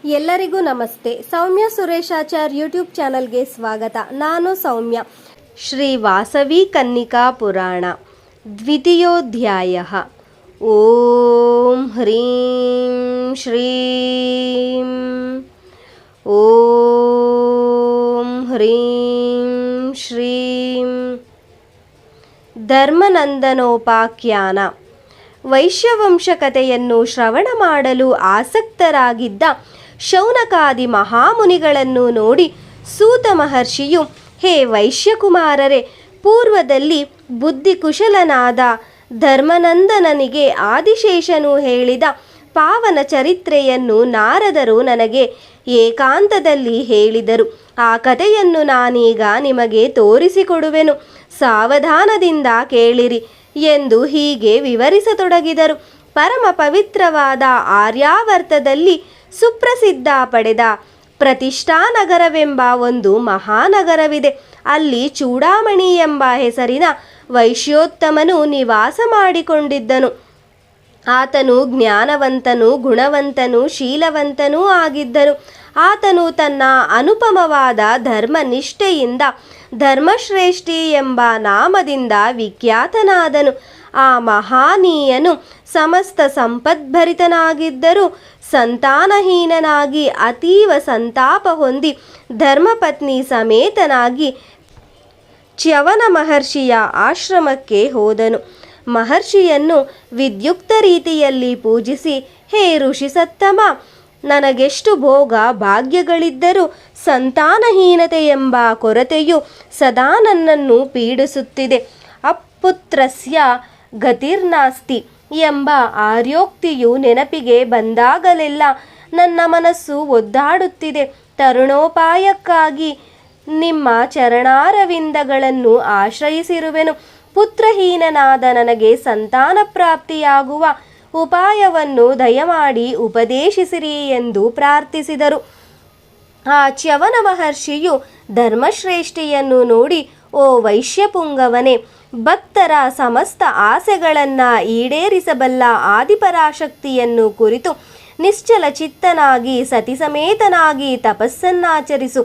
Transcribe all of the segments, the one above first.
ಎಲ್ಲರಿಗೂ ನಮಸ್ತೆ. ಸೌಮ್ಯ ಸುರೇಶಾಚಾರ್ ಯೂಟ್ಯೂಬ್ ಚಾನಲ್ಗೆ ಸ್ವಾಗತ. ನಾನು ಸೌಮ್ಯ. ಶ್ರೀ ವಾಸವಿ ಕನ್ನಿಕಾ ಪುರಾಣ ದ್ವಿತೀಯೋಧ್ಯಾಯ. ಓಂ ಹ್ರೀಂ ಶ್ರೀಂ ಓಂ ಹ್ರೀಂ ಶ್ರೀಂ. ಧರ್ಮನಂದನೋಪಾಖ್ಯಾನ. ವೈಶ್ಯವಂಶ ಕಥೆಯನ್ನು ಶ್ರವಣ ಮಾಡಲು ಆಸಕ್ತರಾಗಿದ್ದ ಶೌನಕಾದಿ ಮಹಾಮುನಿಗಳನ್ನು ನೋಡಿ ಸೂತ ಮಹರ್ಷಿಯು, ಹೇ ವೈಶ್ಯಕುಮಾರರೇ, ಪೂರ್ವದಲ್ಲಿ ಬುದ್ಧಿಕುಶಲನಾದ ಧರ್ಮನಂದನನಿಗೆ ಆದಿಶೇಷನು ಹೇಳಿದ ಪಾವನ ಚರಿತ್ರೆಯನ್ನು ನಾರದರು ನನಗೆ ಏಕಾಂತದಲ್ಲಿ ಹೇಳಿದರು. ಆ ಕಥೆಯನ್ನು ನಾನೀಗ ನಿಮಗೆ ತೋರಿಸಿಕೊಡುವೆನು, ಸಾವಧಾನದಿಂದ ಕೇಳಿರಿ ಎಂದು ಹೀಗೆ ವಿವರಿಸತೊಡಗಿದರು. ಪರಮ ಪವಿತ್ರವಾದ ಆರ್ಯಾವರ್ತದಲ್ಲಿ ಸುಪ್ರಸಿದ್ಧ ಪಡೆದ ಪ್ರತಿಷ್ಠಾನಗರವೆಂಬ ಒಂದು ಮಹಾನಗರವಿದೆ. ಅಲ್ಲಿ ಚೂಡಾಮಣಿ ಎಂಬ ಹೆಸರಿನ ವೈಶ್ಯೋತ್ತಮನು ನಿವಾಸ ಮಾಡಿಕೊಂಡಿದ್ದನು. ಆತನು ಜ್ಞಾನವಂತನೂ ಗುಣವಂತನೂ ಶೀಲವಂತನೂ ಆಗಿದ್ದನು. ಆತನು ತನ್ನ ಅನುಪಮವಾದ ಧರ್ಮನಿಷ್ಠೆಯಿಂದ ಧರ್ಮಶ್ರೇಷ್ಠಿ ಎಂಬ ನಾಮದಿಂದ ವಿಖ್ಯಾತನಾದನು. ಆ ಮಹಾನೀಯನು ಸಮಸ್ತ ಸಂಪದ್ಭರಿತನಾಗಿದ್ದರೂ ಸಂತಾನಹೀನನಾಗಿ ಅತೀವ ಸಂತಾಪ ಹೊಂದಿ ಧರ್ಮಪತ್ನಿ ಸಮೇತನಾಗಿ ಚ್ಯವನ ಮಹರ್ಷಿಯ ಆಶ್ರಮಕ್ಕೆ ಹೋದನು. ಮಹರ್ಷಿಯನ್ನು ವಿದ್ಯುಕ್ತ ರೀತಿಯಲ್ಲಿ ಪೂಜಿಸಿ, ಹೇ ಋಷಿಸತ್ತಮ, ನನಗೆಷ್ಟು ಭೋಗ ಭಾಗ್ಯಗಳಿದ್ದರೂ ಸಂತಾನಹೀನತೆ ಎಂಬ ಕೊರತೆಯು ಸದಾ ನನ್ನನ್ನು ಪೀಡಿಸುತ್ತಿದೆ. ಅಪುತ್ರಸ್ಯ ಗತಿರ್ನಾಸ್ತಿ ಎಂಬ ಆರ್ಯೋಕ್ತಿಯು ನೆನಪಿಗೆ ಬಂದಾಗಲೆಲ್ಲ ನನ್ನ ಮನಸ್ಸು ಒದ್ದಾಡುತ್ತಿದೆ. ತರುಣೋಪಾಯಕ್ಕಾಗಿ ನಿಮ್ಮ ಚರಣಾರವಿಂದಗಳನ್ನು ಆಶ್ರಯಿಸಿರುವೆನು. ಪುತ್ರಹೀನನಾದ ನನಗೆ ಸಂತಾನ ಪ್ರಾಪ್ತಿಯಾಗುವ ಉಪಾಯವನ್ನು ದಯಮಾಡಿ ಉಪದೇಶಿಸಿರಿ ಎಂದು ಪ್ರಾರ್ಥಿಸಿದರು. ಆ ಚ್ಯವನ ಮಹರ್ಷಿಯು ಧರ್ಮಶ್ರೇಷ್ಠಿಯನ್ನು ನೋಡಿ, ಓ ವೈಶ್ಯಪುಂಗವನೇ, ಭಕ್ತರ ಸಮಸ್ತ ಆಸೆಗಳನ್ನು ಈಡೇರಿಸಬಲ್ಲ ಆದಿಪರಾಶಕ್ತಿಯನ್ನು ಕುರಿತು ನಿಶ್ಚಲ ಚಿತ್ತನಾಗಿ ಸತಿಸಮೇತನಾಗಿ ತಪಸ್ಸನ್ನಾಚರಿಸು.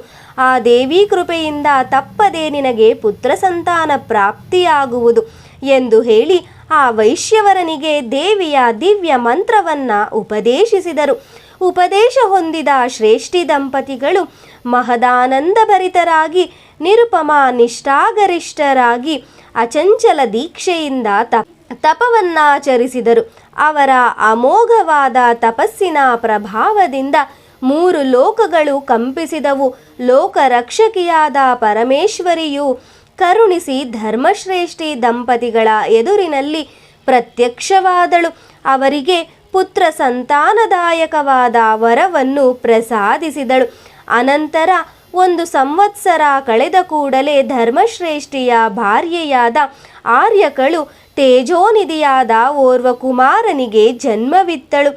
ಆ ದೇವಿ ಕೃಪೆಯಿಂದ ತಪ್ಪದೆ ನಿನಗೆ ಪುತ್ರ ಸಂತಾನ ಪ್ರಾಪ್ತಿಯಾಗುವುದು ಎಂದು ಹೇಳಿ ಆ ವೈಶ್ಯವರನಿಗೆ ದೇವಿಯ ದಿವ್ಯ ಮಂತ್ರವನ್ನು ಉಪದೇಶಿಸಿದರು. ಉಪದೇಶ ಹೊಂದಿದ ಶ್ರೇಷ್ಠಿ ದಂಪತಿಗಳು ಮಹದಾನಂದಭರಿತರಾಗಿ ನಿರುಪಮ ನಿಷ್ಠಾಗರಿಷ್ಠರಾಗಿ ಅಚಂಚಲ ದೀಕ್ಷೆಯಿಂದ ತಪವನ್ನಾಚರಿಸಿದರು. ಅವರ ಅಮೋಘವಾದ ತಪಸ್ಸಿನ ಪ್ರಭಾವದಿಂದ 3 ಲೋಕಗಳು ಕಂಪಿಸಿದವು. ಲೋಕರಕ್ಷಕಿಯಾದ ಪರಮೇಶ್ವರಿಯು ಕರುಣಿಸಿ ಧರ್ಮಶ್ರೇಷ್ಠಿ ದಂಪತಿಗಳ ಎದುರಿನಲ್ಲಿ ಪ್ರತ್ಯಕ್ಷವಾದಳು. ಅವರಿಗೆ ಪುತ್ರ ಸಂತಾನದಾಯಕವಾದ ವರವನ್ನು ಪ್ರಸಾದಿಸಿದಳು. ಅನಂತರ 1 ಸಂವತ್ಸರ ಕಳೆದ ಕೂಡಲೇ ಧರ್ಮಶ್ರೇಷ್ಠಿಯ ಭಾರ್ಯೆಯಾದ ಆರ್ಯಕಳು ತೇಜೋನಿಧಿಯಾದ ಓರ್ವ ಕುಮಾರನಿಗೆ ಜನ್ಮವಿತ್ತಳು.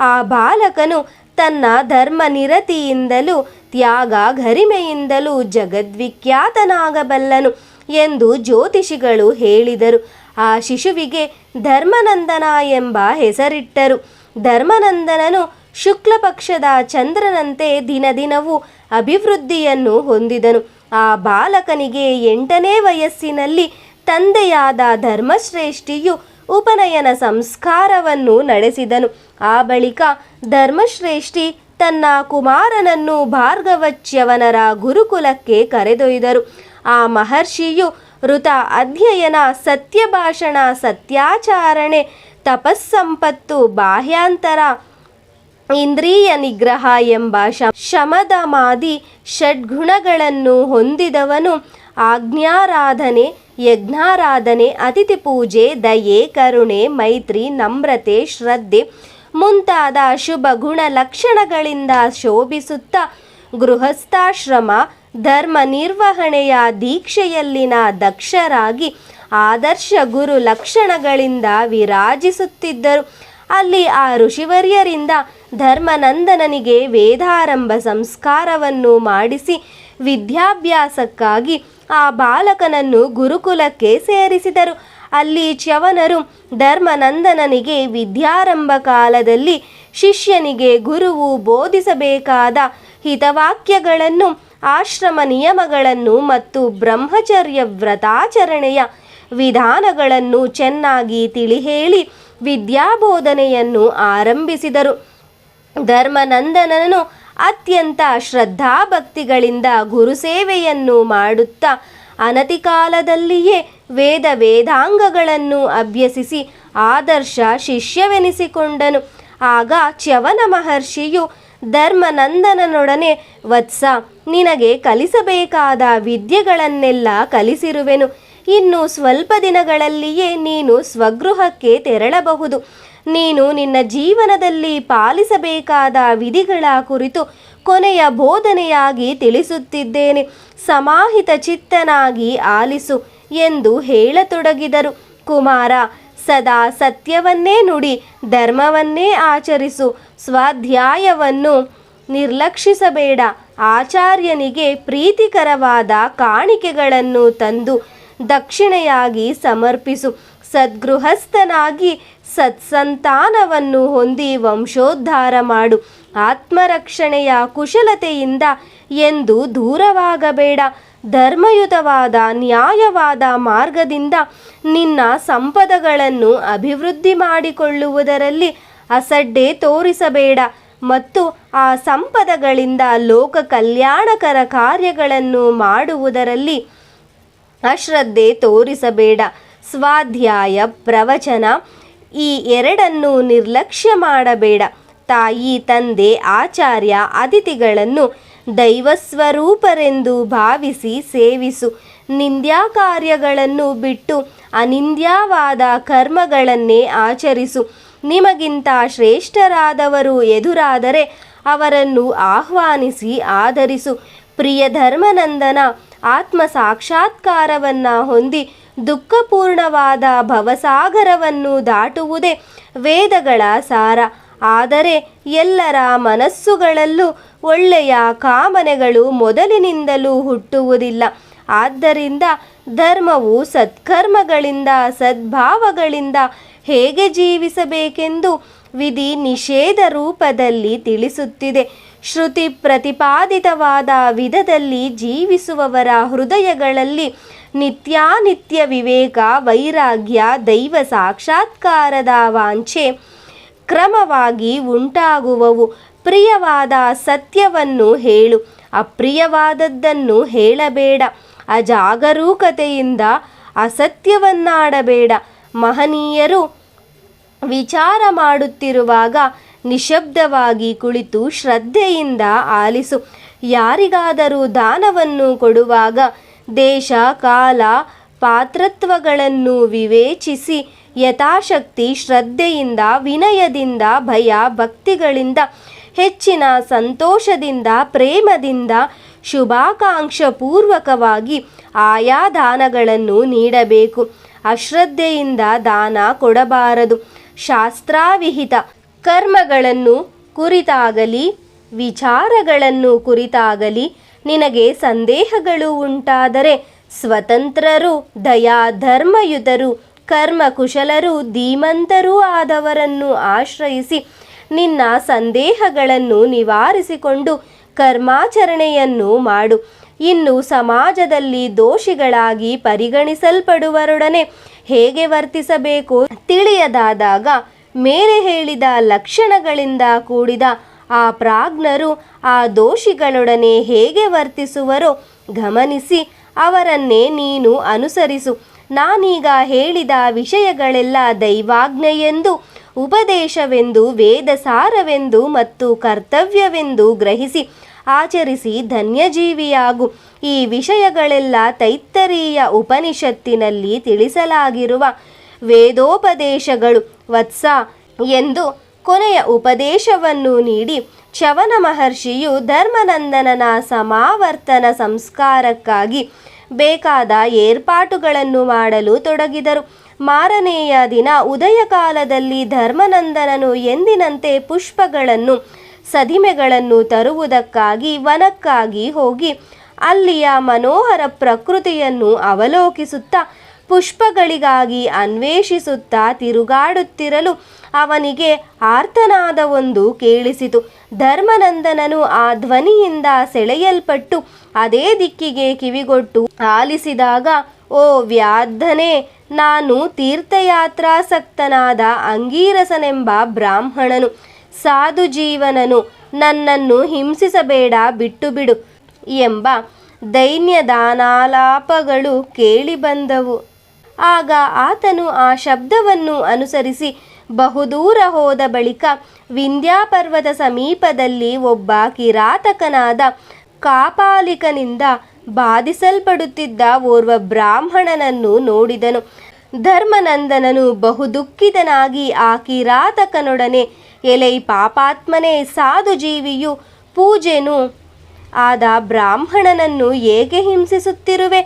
ಆ ಬಾಲಕನು ತನ್ನ ಧರ್ಮನಿರತಿಯಿಂದಲೂ ತ್ಯಾಗ ಗರಿಮೆಯಿಂದಲೂ ಜಗದ್ವಿಖ್ಯಾತನಾಗಬಲ್ಲನು ಎಂದು ಜ್ಯೋತಿಷಿಗಳು ಹೇಳಿದರು. ಆ ಶಿಶುವಿಗೆ ಧರ್ಮನಂದನ ಎಂಬ ಹೆಸರಿಟ್ಟರು. ಧರ್ಮನಂದನನು ಶುಕ್ಲ ಪಕ್ಷದ ಚಂದ್ರನಂತೆ ದಿನದಿನವೂ ಅಭಿವೃದ್ಧಿಯನ್ನು ಹೊಂದಿದನು. ಆ ಬಾಲಕನಿಗೆ 8ನೇ ವಯಸ್ಸಿನಲ್ಲಿ ತಂದೆಯಾದ ಧರ್ಮಶ್ರೇಷ್ಠಿಯು ಉಪನಯನ ಸಂಸ್ಕಾರವನ್ನು ನಡೆಸಿದನು. ಆ ಬಳಿಕ ಧರ್ಮಶ್ರೇಷ್ಠಿ ತನ್ನ ಕುಮಾರನನ್ನು ಭಾರ್ಗವಚ್ಯವನರ ಗುರುಕುಲಕ್ಕೆ ಕರೆದೊಯ್ದರು. ಆ ಮಹರ್ಷಿಯು ಋತ ಅಧ್ಯಯನ, ಸತ್ಯಭಾಷಣ, ಸತ್ಯಾಚಾರಣೆ, ತಪಸ್ಸಂಪತ್ತು, ಬಾಹ್ಯಾಂತರ, ಇಂದ್ರಿಯ ನಿಗ್ರಹ ಎಂಬ ಶಮದಮಾದಿ ಷಡ್ಗುಣಗಳನ್ನು ಹೊಂದಿದವನು. ಆಜ್ಞಾರಾಧನೆ, ಯಜ್ಞಾರಾಧನೆ, ಅತಿಥಿ ಪೂಜೆ, ದಯೆ, ಕರುಣೆ, ಮೈತ್ರಿ, ನಮ್ರತೆ, ಶ್ರದ್ಧೆ ಮುಂತಾದ ಶುಭ ಗುಣ ಲಕ್ಷಣಗಳಿಂದ ಶೋಭಿಸುತ್ತ ಗೃಹಸ್ಥಾಶ್ರಮ ಧರ್ಮ ನಿರ್ವಹಣೆಯ ದೀಕ್ಷೆಯಲ್ಲಿನ ದಕ್ಷರಾಗಿ ಆದರ್ಶ ಗುರು ಲಕ್ಷಣಗಳಿಂದ ವಿರಾಜಿಸುತ್ತಿದ್ದರು. ಅಲ್ಲಿ ಆ ಋಷಿವರ್ಯರಿಂದ ಧರ್ಮನಂದನನಿಗೆ ವೇದಾರಂಭ ಸಂಸ್ಕಾರವನ್ನು ಮಾಡಿಸಿ ವಿದ್ಯಾಭ್ಯಾಸಕ್ಕಾಗಿ ಆ ಬಾಲಕನನ್ನು ಗುರುಕುಲಕ್ಕೆ ಸೇರಿಸಿದರು. ಅಲ್ಲಿ ಚ್ಯವನರು ಧರ್ಮನಂದನನಿಗೆ ವಿದ್ಯಾರಂಭ ಕಾಲದಲ್ಲಿ ಶಿಷ್ಯನಿಗೆ ಗುರುವು ಬೋಧಿಸಬೇಕಾದ ಹಿತವಾಕ್ಯಗಳನ್ನು, ಆಶ್ರಮ ನಿಯಮಗಳನ್ನು ಮತ್ತು ಬ್ರಹ್ಮಚರ್ಯ ವ್ರತಾಚರಣೆಯ ವಿಧಾನಗಳನ್ನು ಚೆನ್ನಾಗಿ ತಿಳಿ ಹೇಳಿ ವಿದ್ಯಾಬೋಧನೆಯನ್ನು ಆರಂಭಿಸಿದರು. ಧರ್ಮನಂದನನು ಅತ್ಯಂತ ಶ್ರದ್ಧಾಭಕ್ತಿಗಳಿಂದ ಗುರುಸೇವೆಯನ್ನು ಮಾಡುತ್ತಾ ಅನತಿ ಕಾಲದಲ್ಲಿಯೇ ವೇದಾಂಗಗಳನ್ನು ಅಭ್ಯಸಿಸಿ ಆದರ್ಶ ಶಿಷ್ಯವೆನಿಸಿಕೊಂಡನು. ಆಗ ಚ್ಯವನ ಮಹರ್ಷಿಯು ಧರ್ಮನಂದನನೊಡನೆ, ವತ್ಸ, ನಿನಗೆ ಕಲಿಸಬೇಕಾದ ವಿದ್ಯೆಗಳನ್ನೆಲ್ಲ ಕಲಿಸಿರುವೆನು. ಇನ್ನು ಸ್ವಲ್ಪ ದಿನಗಳಲ್ಲಿಯೇ ನೀನು ಸ್ವಗೃಹಕ್ಕೆ ತೆರಳಬಹುದು. ನೀನು ನಿನ್ನ ಜೀವನದಲ್ಲಿ ಪಾಲಿಸಬೇಕಾದ ವಿಧಿಗಳ ಕುರಿತು ಕೊನೆಯ ಬೋಧನೆಯಾಗಿ ತಿಳಿಸುತ್ತಿದ್ದೇನೆ. ಸಮಾಹಿತ ಚಿತ್ತನಾಗಿ ಆಲಿಸು ಎಂದು ಹೇಳತೊಡಗಿದರು. ಕುಮಾರ, ಸದಾ ಸತ್ಯವನ್ನೇ ನುಡಿ, ಧರ್ಮವನ್ನೇ ಆಚರಿಸು. ಸ್ವಾಧ್ಯಾಯವನ್ನು ನಿರ್ಲಕ್ಷಿಸಬೇಡ. ಆಚಾರ್ಯನಿಗೆ ಪ್ರೀತಿಕರವಾದ ಕಾಣಿಕೆಗಳನ್ನು ತಂದು ದಕ್ಷಿಣೆಯಾಗಿ ಸಮರ್ಪಿಸು. ಸದ್ಗೃಹಸ್ಥನಾಗಿ ಸತ್ಸಂತಾನವನ್ನು ಹೊಂದಿ ವಂಶೋದ್ಧಾರ ಮಾಡು. ಆತ್ಮರಕ್ಷಣೆಯ ಕುಶಲತೆಯಿಂದ ಎಂದು ದೂರವಾಗಬೇಡ. ಧರ್ಮಯುತವಾದ ನ್ಯಾಯವಾದ ಮಾರ್ಗದಿಂದ ನಿನ್ನ ಸಂಪದಗಳನ್ನು ಅಭಿವೃದ್ಧಿ ಮಾಡಿಕೊಳ್ಳುವುದರಲ್ಲಿ ಅಸಡ್ಡೆ ತೋರಿಸಬೇಡ ಮತ್ತು ಆ ಸಂಪದಗಳಿಂದ ಲೋಕ ಕಲ್ಯಾಣಕರ ಕಾರ್ಯಗಳನ್ನು ಮಾಡುವುದರಲ್ಲಿ ಅಶ್ರದ್ಧೆ ತೋರಿಸಬೇಡ. ಸ್ವಾಧ್ಯಾಯ, ಪ್ರವಚನ ಈ ಎರಡನ್ನು ನಿರ್ಲಕ್ಷ್ಯ ಮಾಡಬೇಡ. ತಾಯಿ, ತಂದೆ, ಆಚಾರ್ಯ, ಅತಿಥಿಗಳನ್ನು ದೈವಸ್ವರೂಪರೆಂದು ಭಾವಿಸಿ ಸೇವಿಸು. ನಿಂದ್ಯಾ ಕಾರ್ಯಗಳನ್ನು ಬಿಟ್ಟು ಅನಿಂದ್ಯವಾದ ಕರ್ಮಗಳನ್ನೇ ಆಚರಿಸು. ನಿಮಗಿಂತ ಶ್ರೇಷ್ಠರಾದವರು ಎದುರಾದರೆ ಅವರನ್ನು ಆಹ್ವಾನಿಸಿ ಆದರಿಸು. ಪ್ರಿಯ ಧರ್ಮನಂದನ, ಆತ್ಮ ಸಾಕ್ಷಾತ್ಕಾರವನ್ನು ಹೊಂದಿ ದುಃಖಪೂರ್ಣವಾದ ಭವಸಾಗರವನ್ನು ದಾಟುವುದೇ ವೇದಗಳ ಸಾರ. ಆದರೆ ಎಲ್ಲರ ಮನಸ್ಸುಗಳಲ್ಲೂ ಒಳ್ಳೆಯ ಕಾಮನೆಗಳು ಮೊದಲಿನಿಂದಲೂ ಹುಟ್ಟುವುದಿಲ್ಲ. ಆದ್ದರಿಂದ ಧರ್ಮವು ಸತ್ಕರ್ಮಗಳಿಂದ, ಸದ್ಭಾವಗಳಿಂದ ಹೇಗೆ ಜೀವಿಸಬೇಕೆಂದು ವಿಧಿ ನಿಷೇಧ ರೂಪದಲ್ಲಿ ತಿಳಿಸುತ್ತಿದೆ. ಶ್ರುತಿ ಪ್ರತಿಪಾದಿತವಾದ ವಿಧದಲ್ಲಿ ಜೀವಿಸುವವರ ಹೃದಯಗಳಲ್ಲಿ ನಿತ್ಯಾನಿತ್ಯ ವಿವೇಕ, ವೈರಾಗ್ಯ, ದೈವ ಸಾಕ್ಷಾತ್ಕಾರದ ವಾಂಛೆ ಕ್ರಮವಾಗಿ ಉಂಟಾಗುವವು. ಪ್ರಿಯವಾದ ಸತ್ಯವನ್ನು ಹೇಳು, ಅಪ್ರಿಯವಾದದ್ದನ್ನು ಹೇಳಬೇಡ. ಅಜಾಗರೂಕತೆಯಿಂದ ಅಸತ್ಯವನ್ನಾಡಬೇಡ. ಮಹನೀಯರು ವಿಚಾರ ಮಾಡುತ್ತಿರುವಾಗ ನಿಶಬ್ದವಾಗಿ ಕುಳಿತು ಶ್ರದ್ಧೆಯಿಂದ ಆಲಿಸು. ಯಾರಿಗಾದರೂ ದಾನವನ್ನು ಕೊಡುವಾಗ ದೇಶ, ಕಾಲ, ಪಾತ್ರತ್ವಗಳನ್ನು ವಿವೇಚಿಸಿ ಯಥಾಶಕ್ತಿ ಶ್ರದ್ಧೆಯಿಂದ, ವಿನಯದಿಂದ, ಭಯ ಭಕ್ತಿಗಳಿಂದ, ಹೆಚ್ಚಿನ ಸಂತೋಷದಿಂದ, ಪ್ರೇಮದಿಂದ, ಶುಭಾಕಾಂಕ್ಷಪೂರ್ವಕವಾಗಿ ಆಯಾ ದಾನಗಳನ್ನು ನೀಡಬೇಕು. ಅಶ್ರದ್ಧೆಯಿಂದ ದಾನ ಕೊಡಬಾರದು. ಶಾಸ್ತ್ರಾವಿಹಿತ ಕರ್ಮಗಳನ್ನು ಕುರಿತಾಗಲಿ ವಿಚಾರಗಳನ್ನು ಕುರಿತಾಗಲಿ ನಿನಗೆ ಸಂದೇಹಗಳು ಉಂಟಾದರೆ ಸ್ವತಂತ್ರರು, ದಯಾ ಧರ್ಮಯುತರು, ಕರ್ಮಕುಶಲರು, ಧೀಮಂತರೂ ಆದವರನ್ನು ಆಶ್ರಯಿಸಿ ನಿನ್ನ ಸಂದೇಹಗಳನ್ನು ನಿವಾರಿಸಿಕೊಂಡು ಕರ್ಮಾಚರಣೆಯನ್ನು ಮಾಡು. ಇನ್ನು ಸಮಾಜದಲ್ಲಿ ದೋಷಿಗಳಾಗಿ ಪರಿಗಣಿಸಲ್ಪಡುವರೊಡನೆ ಹೇಗೆ ವರ್ತಿಸಬೇಕು ತಿಳಿಯದಾದಾಗ ಮೇಲೆ ಹೇಳಿದ ಲಕ್ಷಣಗಳಿಂದ ಕೂಡಿದ ಆ ಪ್ರಾಜ್ಞರು ಆ ದೋಷಿಗಳೊಡನೆ ಹೇಗೆ ವರ್ತಿಸುವರೋ ಗಮನಿಸಿ ಅವರನ್ನೇ ನೀನು ಅನುಸರಿಸು. ನಾನೀಗ ಹೇಳಿದ ವಿಷಯಗಳೆಲ್ಲ ದೈವಾಜ್ಞೆಯೆಂದು, ಉಪದೇಶವೆಂದು, ವೇದಸಾರವೆಂದು ಮತ್ತು ಕರ್ತವ್ಯವೆಂದು ಗ್ರಹಿಸಿ ಆಚರಿಸಿ ಧನ್ಯಜೀವಿಯಾಗು. ಈ ವಿಷಯಗಳೆಲ್ಲ ತೈತ್ತರೀಯ ಉಪನಿಷತ್ತಿನಲ್ಲಿ ತಿಳಿಸಲಾಗಿರುವ ವೇದೋಪದೇಶಗಳು ವತ್ಸ ಎಂದು ಕೊನೆಯ ಉಪದೇಶವನ್ನು ನೀಡಿ ಚ್ಯವನ ಮಹರ್ಷಿಯು ಧರ್ಮನಂದನನ ಸಮಾವರ್ತನ ಸಂಸ್ಕಾರಕ್ಕಾಗಿ ಬೇಕಾದ ಏರ್ಪಾಟುಗಳನ್ನು ಮಾಡಲು ತೊಡಗಿದರು. ಮಾರನೆಯ ದಿನ ಉದಯ ಕಾಲದಲ್ಲಿ ಧರ್ಮನಂದನನು ಎಂದಿನಂತೆ ಪುಷ್ಪಗಳನ್ನು, ಸದಿಮೆಗಳನ್ನು ತರುವುದಕ್ಕಾಗಿ ವನಕ್ಕಾಗಿ ಹೋಗಿ ಅಲ್ಲಿಯ ಮನೋಹರ ಪ್ರಕೃತಿಯನ್ನು ಅವಲೋಕಿಸುತ್ತಾ ಪುಷ್ಪಗಳಿಗಾಗಿ ಅನ್ವೇಷಿಸುತ್ತಾ ತಿರುಗಾಡುತ್ತಿರಲು ಅವನಿಗೆ ಆರ್ತನಾದವೊಂದು ಕೇಳಿಸಿತು. ಧರ್ಮನಂದನನು ಆ ಧ್ವನಿಯಿಂದ ಸೆಳೆಯಲ್ಪಟ್ಟು ಅದೇ ದಿಕ್ಕಿಗೆ ಕಿವಿಗೊಟ್ಟು ಆಲಿಸಿದಾಗ, ಓ ವ್ಯಾಧನೇ, ನಾನು ತೀರ್ಥಯಾತ್ರಾಸಕ್ತನಾದ ಅಂಗೀರಸನೆಂಬ ಬ್ರಾಹ್ಮಣನು, ಸಾಧು ಜೀವನನು, ನನ್ನನ್ನು ಹಿಂಸಿಸಬೇಡ, ಬಿಟ್ಟು ಬಿಡು ಎಂಬ ದೈನ್ಯದಾನಾಲಾಪಗಳು ಕೇಳಿಬಂದವು. ಆಗ ಆತನು ಆ ಶಬ್ದವನ್ನು ಅನುಸರಿಸಿ ಬಹುದೂರ ಹೋದ ಬಳಿಕ ವಿಂಧ್ಯಾಪರ್ವತ ಸಮೀಪದಲ್ಲಿ ಒಬ್ಬ ಕಿರಾತಕನಾದ ಕಾಪಾಲಿಕನಿಂದ ಬಾಧಿಸಲ್ಪಡುತ್ತಿದ್ದ ಓರ್ವ ಬ್ರಾಹ್ಮಣನನ್ನು ನೋಡಿದನು. ಧರ್ಮನಂದನನು ಬಹು ದುಃಖಿತನಾಗಿ ಆ ಕಿರಾತಕನೊಡನೆ, ಎಲೈ ಪಾಪಾತ್ಮನೇ, ಸಾಧು ಜೀವಿಯು ಪೂಜೆನೂ ಆದ ಬ್ರಾಹ್ಮಣನನ್ನು ಏಕೆ ಹಿಂಸಿಸುತ್ತಿರುವೆ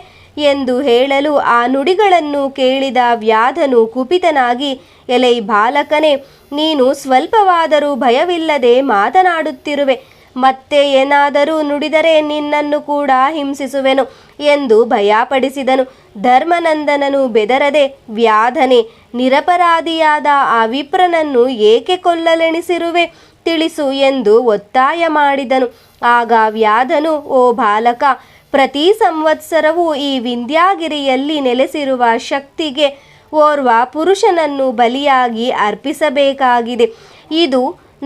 ಎಂದು ಹೇಳಲು, ಆ ನುಡಿಗಳನ್ನು ಕೇಳಿದ ವ್ಯಾಧನು ಕುಪಿತನಾಗಿ, ಎಲೈ ಬಾಲಕನೇ, ನೀನು ಸ್ವಲ್ಪವಾದರೂ ಭಯವಿಲ್ಲದೆ ಮಾತನಾಡುತ್ತಿರುವೆ. ಮತ್ತೆ ಏನಾದರೂ ನುಡಿದರೆ ನಿನ್ನನ್ನು ಕೂಡ ಹಿಂಸಿಸುವೆನು ಎಂದು ಭಯಪಡಿಸಿದನು. ಧರ್ಮನಂದನನು ಬೆದರದೆ, ವ್ಯಾಧನೆ, ನಿರಪರಾಧಿಯಾದ ಆ ವಿಪ್ರನನ್ನು ಏಕೆ ಕೊಲ್ಲಲೆಣಿಸಿರುವೆ, ತಿಳಿಸು ಎಂದು ಒತ್ತಾಯ ಮಾಡಿದನು. ಆಗ ವ್ಯಾಧನು, ಓ ಬಾಲಕ, ಪ್ರತಿ ಸಂವತ್ಸರವೂ ಈ ವಿಂಧ್ಯಾಗಿರಿಯಲ್ಲಿ ನೆಲೆಸಿರುವ ಶಕ್ತಿಗೆ ಓರ್ವ ಪುರುಷನನ್ನು ಬಲಿಯಾಗಿ ಅರ್ಪಿಸಬೇಕಾಗಿದೆ. ಇದು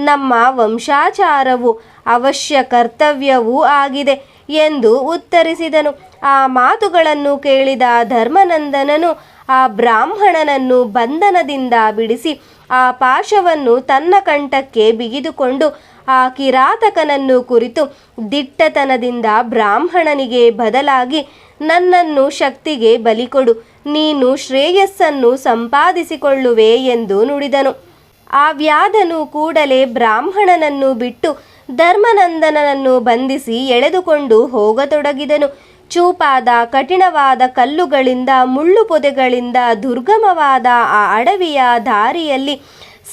ನಮ್ಮ ವಂಶಾಚಾರವು, ಅವಶ್ಯ ಕರ್ತವ್ಯವೂ ಆಗಿದೆ ಎಂದು ಉತ್ತರಿಸಿದನು. ಆ ಮಾತುಗಳನ್ನು ಕೇಳಿದ ಧರ್ಮನಂದನನು ಆ ಬ್ರಾಹ್ಮಣನನ್ನು ಬಂಧನದಿಂದ ಬಿಡಿಸಿ ಆ ಪಾಶವನ್ನು ತನ್ನ ಕಂಠಕ್ಕೆ ಬಿಗಿದುಕೊಂಡು ಆ ಕಿರಾತಕನನ್ನು ಕುರಿತು ದಿಟ್ಟತನದಿಂದ ಬ್ರಾಹ್ಮಣನಿಗೆ ಬದಲಾಗಿ, ನನ್ನನ್ನು ಶಕ್ತಿಗೆ ಬಲಿಕೊಡು, ನೀನು ಶ್ರೇಯಸ್ಸನ್ನು ಸಂಪಾದಿಸಿಕೊಳ್ಳುವೆ ಎಂದು ನುಡಿದನು. ಆ ವ್ಯಾಧನು ಕೂಡಲೇ ಬ್ರಾಹ್ಮಣನನ್ನು ಬಿಟ್ಟು ಧರ್ಮನಂದನನನ್ನು ಬಂಧಿಸಿ ಎಳೆದುಕೊಂಡು ಹೋಗತೊಡಗಿದನು. ಚೂಪಾದ ಕಠಿಣವಾದ ಕಲ್ಲುಗಳಿಂದ, ಮುಳ್ಳು ಪೊದೆಗಳಿಂದ ದುರ್ಗಮವಾದ ಆ ಅಡವಿಯ ದಾರಿಯಲ್ಲಿ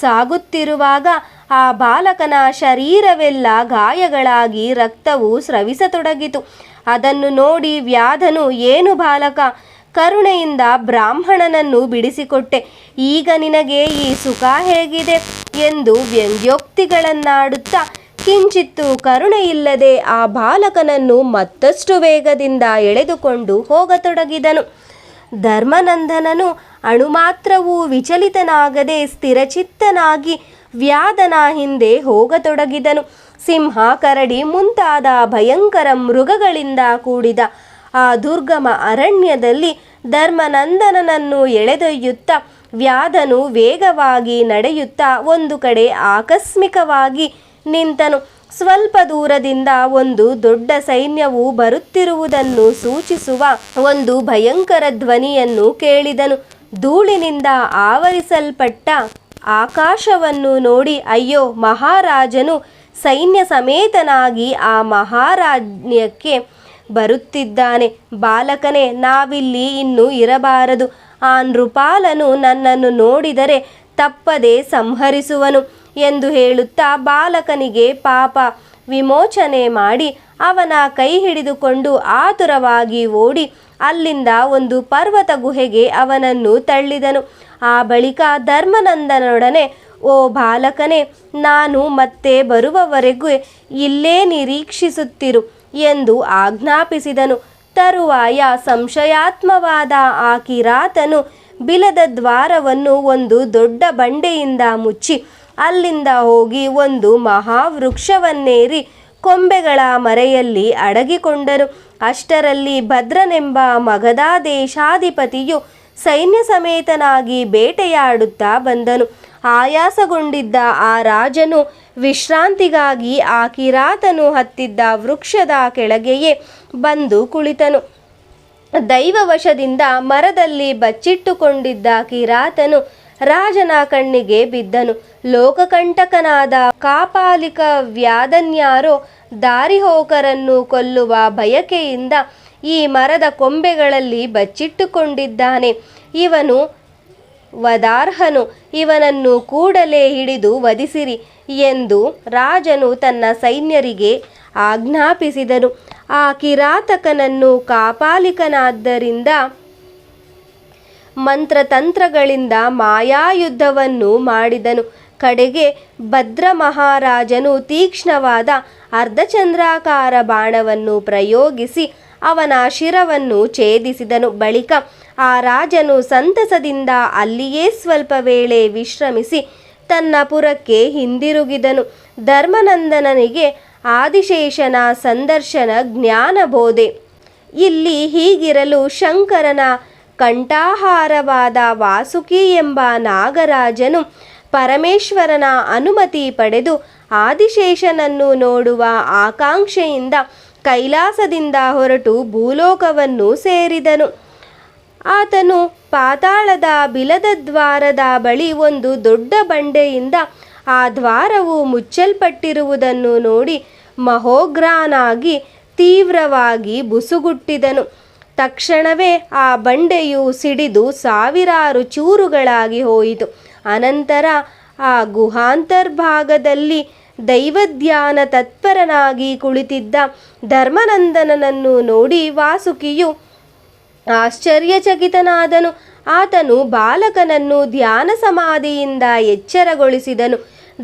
ಸಾಗುತ್ತಿರುವಾಗ ಆ ಬಾಲಕನ ಶರೀರವೆಲ್ಲ ಗಾಯಗಳಾಗಿ ರಕ್ತವು ಸ್ರವಿಸತೊಡಗಿತು. ಅದನ್ನು ನೋಡಿ ವ್ಯಾಧನು, ಏನು ಬಾಲಕ, ಕರುಣೆಯಿಂದ ಬ್ರಾಹ್ಮಣನನ್ನು ಬಿಡಿಸಿಕೊಟ್ಟೆ, ಈಗ ನಿನಗೆ ಈ ಸುಖ ಹೇಗಿದೆ ಎಂದು ವ್ಯಂಗ್ಯೋಕ್ತಿಗಳನ್ನಾಡುತ್ತಾ ಕಿಂಚಿತ್ತು ಕರುಣೆಯಿಲ್ಲದೆ ಆ ಬಾಲಕನನ್ನು ಮತ್ತಷ್ಟು ವೇಗದಿಂದ ಎಳೆದುಕೊಂಡು ಹೋಗತೊಡಗಿದನು. ಧರ್ಮನಂದನನು ಅಣುಮಾತ್ರವೂ ವಿಚಲಿತನಾಗದೆ ಸ್ಥಿರಚಿತ್ತನಾಗಿ ವ್ಯಾಧನ ಹಿಂದೆ ಹೋಗತೊಡಗಿದನು. ಸಿಂಹ, ಕರಡಿ ಮುಂತಾದ ಭಯಂಕರ ಮೃಗಗಳಿಂದ ಕೂಡಿದ ಆ ದುರ್ಗಮ ಅರಣ್ಯದಲ್ಲಿ ಧರ್ಮನಂದನನನ್ನು ಎಳೆದೊಯ್ಯುತ್ತಾ ವ್ಯಾಧನು ವೇಗವಾಗಿ ನಡೆಯುತ್ತಾ ಒಂದು ಕಡೆ ಆಕಸ್ಮಿಕವಾಗಿ ನಿಂತನು. ಸ್ವಲ್ಪ ದೂರದಿಂದ ಒಂದು ದೊಡ್ಡ ಸೈನ್ಯವು ಬರುತ್ತಿರುವುದನ್ನು ಸೂಚಿಸುವ ಒಂದು ಭಯಂಕರ ಧ್ವನಿಯನ್ನು ಕೇಳಿದನು. ಧೂಳಿನಿಂದ ಆವರಿಸಲ್ಪಟ್ಟ ಆಕಾಶವನ್ನು ನೋಡಿ, ಅಯ್ಯೋ, ಮಹಾರಾಜನು ಸೈನ್ಯ ಸಮೇತನಾಗಿ ಆ ಮಹಾರಾಜ್ಯಕ್ಕೆ ಬರುತ್ತಿದ್ದಾನೆ. ಬಾಲಕನೇ, ನಾವಿಲ್ಲಿ ಇನ್ನು ಇರಬಾರದು. ಆ ನೃಪಾಲನು ನನ್ನನ್ನು ನೋಡಿದರೆ ತಪ್ಪದೆ ಸಂಹರಿಸುವನು ಎಂದು ಹೇಳುತ್ತಾ ಬಾಲಕನಿಗೆ ಪಾಪ ವಿಮೋಚನೆ ಮಾಡಿ ಅವನ ಕೈ ಹಿಡಿದುಕೊಂಡು ಆತುರವಾಗಿ ಓಡಿ ಅಲ್ಲಿಂದ ಒಂದು ಪರ್ವತ ಗುಹೆಗೆ ಅವನನ್ನು ತಳ್ಳಿದನು. ಆ ಬಳಿಕ ಧರ್ಮನಂದನೊಡನೆ, ಓ ಬಾಲಕನೇ, ನಾನು ಮತ್ತೆ ಬರುವವರೆಗೂ ಇಲ್ಲೇ ನಿರೀಕ್ಷಿಸುತ್ತಿರು ಎಂದು ಆಜ್ಞಾಪಿಸಿದನು. ತರುವಾಯ ಸಂಶಯಾತ್ಮವಾದ ಆ ಕಿರಾತನು ಬಿಲದ ದ್ವಾರವನ್ನು ಒಂದು ದೊಡ್ಡ ಬಂಡೆಯಿಂದ ಮುಚ್ಚಿ ಅಲ್ಲಿಂದ ಹೋಗಿ ಒಂದು ಮಹಾವೃಕ್ಷವನ್ನೇರಿ ಕೊಂಬೆಗಳ ಮರೆಯಲ್ಲಿ ಅಡಗಿಕೊಂಡನು. ಅಷ್ಟರಲ್ಲಿ ಭದ್ರನೆಂಬ ಮಗಧ ದೇಶಾಧಿಪತಿಯು ಸೈನ್ಯ ಸಮೇತನಾಗಿ ಬೇಟೆಯಾಡುತ್ತಾ ಬಂದನು. ಆಯಾಸಗೊಂಡಿದ್ದ ಆ ರಾಜನು ವಿಶ್ರಾಂತಿಗಾಗಿ ಆ ಕಿರಾತನು ಹತ್ತಿದ್ದ ವೃಕ್ಷದ ಕೆಳಗೆಯೇ ಬಂದು ಕುಳಿತನು. ದೈವವಶದಿಂದ ಮರದಲ್ಲಿ ಬಚ್ಚಿಟ್ಟುಕೊಂಡಿದ್ದ ಕಿರಾತನು ರಾಜನ ಕಣ್ಣಿಗೆ ಬಿದ್ದನು. ಲೋಕಕಂಟಕನಾದ ಕಾಪಾಲಿಕ ವ್ಯಾಧನ್ಯಾರೋ ದಾರಿಹೋಕರನ್ನು ಕೊಲ್ಲುವ ಬಯಕೆಯಿಂದ ಈ ಮರದ ಕೊಂಬೆಗಳಲ್ಲಿ ಬಚ್ಚಿಟ್ಟುಕೊಂಡಿದ್ದಾನೆ. ಇವನು ವಧಾರ್ಹನು, ಇವನನ್ನು ಕೂಡಲೇ ಹಿಡಿದು ವಧಿಸಿರಿ ಎಂದು ರಾಜನು ತನ್ನ ಸೈನ್ಯರಿಗೆ ಆಜ್ಞಾಪಿಸಿದನು. ಆ ಕಿರಾತಕನನ್ನು ಕಾಪಾಲಿಕನಾದ್ದರಿಂದ ಮಂತ್ರತಂತ್ರಗಳಿಂದ ಮಾಯಾಯುದ್ಧವನ್ನು ಮಾಡಿದನು. ಕಡೆಗೆ ಭದ್ರ ಮಹಾರಾಜನು ತೀಕ್ಷ್ಣವಾದ ಅರ್ಧಚಂದ್ರಾಕಾರ ಬಾಣವನ್ನು ಪ್ರಯೋಗಿಸಿ ಅವನ ಶಿರವನ್ನು ಛೇದಿಸಿದನು. ಬಳಿಕ ಆ ರಾಜನು ಸಂತಸದಿಂದ ಅಲ್ಲಿಯೇ ಸ್ವಲ್ಪ ವೇಳೆ ವಿಶ್ರಮಿಸಿ ತನ್ನ ಪುರಕ್ಕೆ ಹಿಂದಿರುಗಿದನು. ಧರ್ಮನಂದನನಿಗೆ ಆದಿಶೇಷನ ಸಂದರ್ಶನ ಜ್ಞಾನಬೋಧೆ. ಇಲ್ಲಿ ಹೀಗಿರಲು ಶಂಕರನ ಕಂಠಾಹಾರವಾದ ವಾಸುಕಿ ಎಂಬ ನಾಗರಾಜನು ಪರಮೇಶ್ವರನ ಅನುಮತಿ ಪಡೆದು ಆದಿಶೇಷನನ್ನು ನೋಡುವ ಆಕಾಂಕ್ಷೆಯಿಂದ ಕೈಲಾಸದಿಂದ ಹೊರಟು ಭೂಲೋಕವನ್ನು ಸೇರಿದನು. ಆತನು ಪಾತಾಳದ ಬಿಲದ ದ್ವಾರದ ಬಳಿ ಒಂದು ದೊಡ್ಡ ಬಂಡೆಯಿಂದ ಆ ದ್ವಾರವು ಮುಚ್ಚಲ್ಪಟ್ಟಿರುವುದನ್ನು ನೋಡಿ ಮಹೋಗ್ರನಾಗಿ ತೀವ್ರವಾಗಿ ಬುಸುಗುಟ್ಟಿದನು. ತಕ್ಷಣವೇ ಆ ಬಂಡೆಯು ಸಿಡಿದು ಸಾವಿರಾರು ಚೂರುಗಳಾಗಿ ಹೋಯಿತು. ಅನಂತರ ಆ ಗುಹಾಂತರ್ಭಾಗದಲ್ಲಿ ದೈವಧ್ಯಾನ ತತ್ಪರನಾಗಿ ಕುಳಿತಿದ್ದ ಧರ್ಮನಂದನನನ್ನು ನೋಡಿ ವಾಸುಕಿಯು ಆಶ್ಚರ್ಯಚಕಿತನಾದನು. ಆತನು ಬಾಲಕನನ್ನು ಧ್ಯಾನ ಸಮಾಧಿಯಿಂದ ಎಚ್ಚರಗೊಳಿಸಿದನು.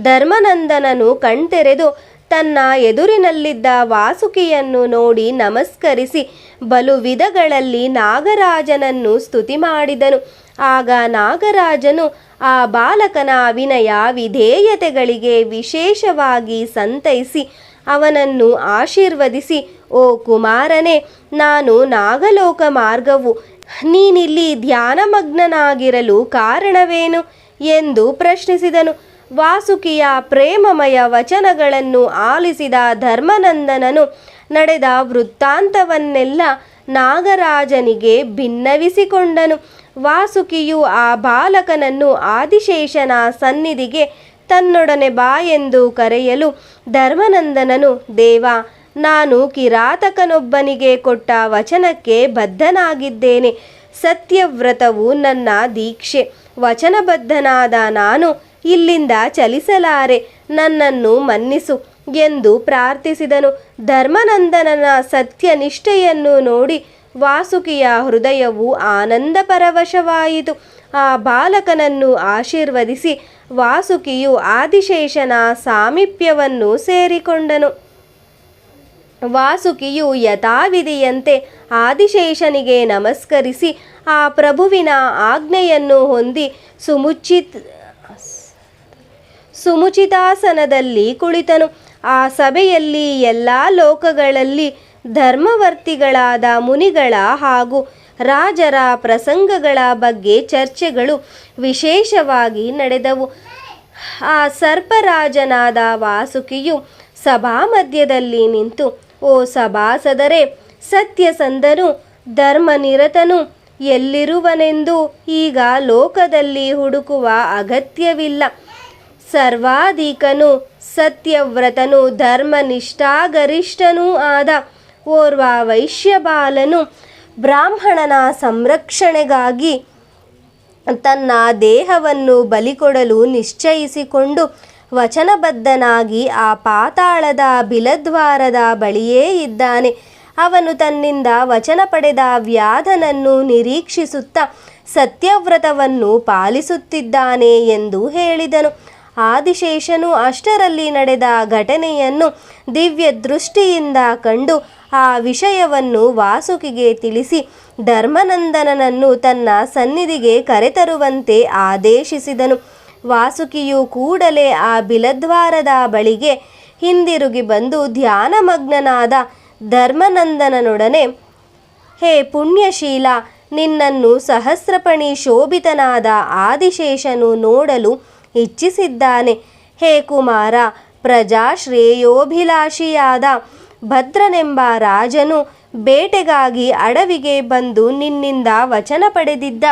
ಧರ್ಮನಂದನನು ಕಣ್ತೆರೆದು ತನ್ನ ಎದುರಿನಲ್ಲಿದ್ದ ವಾಸುಕಿಯನ್ನು ನೋಡಿ ನಮಸ್ಕರಿಸಿ ಬಲು ವಿಧಗಳಲ್ಲಿ ನಾಗರಾಜನನ್ನು ಸ್ತುತಿ ಮಾಡಿದನು. ಆಗ ನಾಗರಾಜನು ಆ ಬಾಲಕನ ವಿನಯ ವಿಧೇಯತೆಗಳಿಗೆ ವಿಶೇಷವಾಗಿ ಸಂತೈಸಿ ಅವನನ್ನು ಆಶೀರ್ವದಿಸಿ, ಓ ಕುಮಾರನೇ, ನಾನು ನಾಗಲೋಕ ಮಾರ್ಗವು ನೀನಿಲ್ಲಿ ಧ್ಯಾನಮಗ್ನನಾಗಿರಲು ಕಾರಣವೇನು ಎಂದು ಪ್ರಶ್ನಿಸಿದನು. ವಾಸುಕಿಯ ಪ್ರೇಮಮಯ ವಚನಗಳನ್ನು ಆಲಿಸಿದ ಧರ್ಮನಂದನನು ನಡೆದ ವೃತ್ತಾಂತವನ್ನೆಲ್ಲ ನಾಗರಾಜನಿಗೆ ಭಿನ್ನವಿಸಿಕೊಂಡನು. ವಾಸುಕಿಯು ಆ ಬಾಲಕನನ್ನು ಆದಿಶೇಷನ ಸನ್ನಿಧಿಗೆ ತನ್ನೊಡನೆ ಬಾ ಎಂದು ಕರೆಯಲು ಧರ್ಮನಂದನನು, ದೇವ, ನಾನು ಕಿರಾತಕನೊಬ್ಬನಿಗೆ ಕೊಟ್ಟ ವಚನಕ್ಕೆ ಬದ್ಧನಾಗಿದ್ದೇನೆ. ಸತ್ಯವ್ರತವು ನನ್ನ ದೀಕ್ಷೆ. ವಚನಬದ್ಧನಾದ ನಾನು ಇಲ್ಲಿಂದ ಚಲಿಸಲಾರೆ. ನನ್ನನ್ನು ಮನ್ನಿಸು ಎಂದು ಪ್ರಾರ್ಥಿಸಿದನು. ಧರ್ಮನಂದನನ ಸತ್ಯನಿಷ್ಠೆಯನ್ನು ನೋಡಿ ವಾಸುಕಿಯ ಹೃದಯವು ಆನಂದ ಪರವಶವಾಯಿತು. ಆ ಬಾಲಕನನ್ನು ಆಶೀರ್ವದಿಸಿ ವಾಸುಕಿಯು ಆದಿಶೇಷನ ಸಾಮೀಪ್ಯವನ್ನು ಸೇರಿಕೊಂಡನು. ವಾಸುಕಿಯು ಯಥಾವಿಧಿಯಂತೆ ಆದಿಶೇಷನಿಗೆ ನಮಸ್ಕರಿಸಿ ಆ ಪ್ರಭುವಿನ ಆಜ್ಞೆಯನ್ನು ಹೊಂದಿ ಸುಮುಚಿತಾಸನದಲ್ಲಿ ಕುಳಿತನು. ಆ ಸಭೆಯಲ್ಲಿ ಎಲ್ಲ ಲೋಕಗಳಲ್ಲಿ ಧರ್ಮವರ್ತಿಗಳಾದ ಮುನಿಗಳ ಹಾಗೂ ರಾಜರ ಪ್ರಸಂಗಗಳ ಬಗ್ಗೆ ಚರ್ಚೆಗಳು ವಿಶೇಷವಾಗಿ ನಡೆದವು. ಆ ಸರ್ಪರಾಜನಾದ ವಾಸುಕಿಯು ಸಭಾಮಧ್ಯದಲ್ಲಿ ನಿಂತು, ಓ ಸಭಾಸದರೇ, ಸತ್ಯಸಂಧನು ಧರ್ಮನಿರತನು ಎಲ್ಲಿರುವನೆಂದು ಈಗ ಲೋಕದಲ್ಲಿ ಹುಡುಕುವ ಅಗತ್ಯವಿಲ್ಲ. ಸರ್ವಾಧಿಕನು, ಸತ್ಯವ್ರತನು, ಧರ್ಮನಿಷ್ಠಾಗರಿಷ್ಠನೂ ಆದ ಓರ್ವ ವೈಶ್ಯಬಾಲನು ಬ್ರಾಹ್ಮಣನ ಸಂರಕ್ಷಣೆಗಾಗಿ ತನ್ನ ದೇಹವನ್ನು ಬಲಿಕೊಡಲು ನಿಶ್ಚಯಿಸಿಕೊಂಡು ವಚನಬದ್ಧನಾಗಿ ಆ ಪಾತಾಳದ ಬಿಲದ್ವಾರದ ಬಳಿಯೇ ಇದ್ದಾನೆ. ಅವನು ತನ್ನಿಂದ ವಚನ ಪಡೆದ ವ್ಯಾಧನನ್ನು ನಿರೀಕ್ಷಿಸುತ್ತಾ ಸತ್ಯವ್ರತವನ್ನು ಪಾಲಿಸುತ್ತಿದ್ದಾನೆ ಎಂದು ಹೇಳಿದನು. ಆದಿಶೇಷನು ಅಷ್ಟರಲ್ಲಿ ನಡೆದ ಘಟನೆಯನ್ನು ದಿವ್ಯ ದೃಷ್ಟಿಯಿಂದ ಕಂಡು ಆ ವಿಷಯವನ್ನು ವಾಸುಕಿಗೆ ತಿಳಿಸಿ ಧರ್ಮನಂದನನನ್ನು ತನ್ನ ಸನ್ನಿಧಿಗೆ ಕರೆತರುವಂತೆ ಆದೇಶಿಸಿದನು. ವಾಸುಕಿಯು ಕೂಡಲೇ ಆ ಬಿಲದ್ವಾರದ ಬಳಿಗೆ ಹಿಂದಿರುಗಿ ಬಂದು ಧ್ಯಾನಮಗ್ನನಾದ ಧರ್ಮನಂದನನೊಡನೆ, ಹೇ ಪುಣ್ಯಶೀಲ, ನಿನ್ನನ್ನು ಸಹಸ್ರಪಣಿ ಶೋಭಿತನಾದ ಆದಿಶೇಷನು ನೋಡಲು ಇಚ್ಛಿಸಿದ್ದಾನೆ. ಹೇ ಕುಮಾರ, ಪ್ರಜಾಶ್ರೇಯೋಭಿಲಾಷಿಯಾದ ಭದ್ರನೆಂಬ ರಾಜನು ಬೇಟೆಗಾಗಿ ಅಡವಿಗೆ ಬಂದು ನಿನ್ನಿಂದ ವಚನ ಪಡೆದಿದ್ದ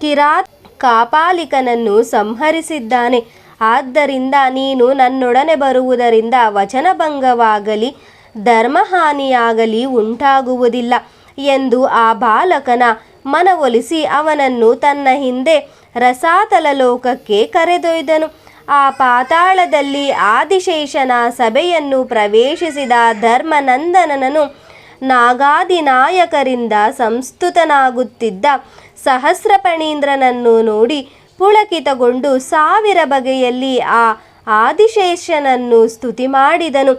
ಕಿರಾತ ಕಾಪಾಲಿಕನನ್ನು ಸಂಹರಿಸಿದ್ದಾನೆ. ಆದ್ದರಿಂದ ನೀನು ನನ್ನೊಡನೆ ಬರುವುದರಿಂದ ವಚನಭಂಗವಾಗಲಿ ಧರ್ಮಹಾನಿಯಾಗಲಿ ಉಂಟಾಗುವುದಿಲ್ಲ ಎಂದು ಆ ಬಾಲಕನ ಮನವೊಲಿಸಿ ಅವನನ್ನು ತನ್ನ ಹಿಂದೆ ರಸಾತಲ ಲೋಕಕ್ಕೆ ಕರೆದೊಯ್ದನು. ಆ ಪಾತಾಳದಲ್ಲಿ ಆದಿಶೇಷನ ಸಭೆಯನ್ನು ಪ್ರವೇಶಿಸಿದ ಧರ್ಮನಂದನನು ನಾಗಾದಿನಾಯಕರಿಂದ ಸಂಸ್ತುತನಾಗುತ್ತಿದ್ದ ಸಹಸ್ರಫಣೀಂದ್ರನನ್ನು ನೋಡಿ ಪುಳಕಿತಗೊಂಡು 1000 ಬಗೆಯಲ್ಲಿ ಆ ಆದಿಶೇಷನನ್ನು ಸ್ತುತಿ ಮಾಡಿದನು.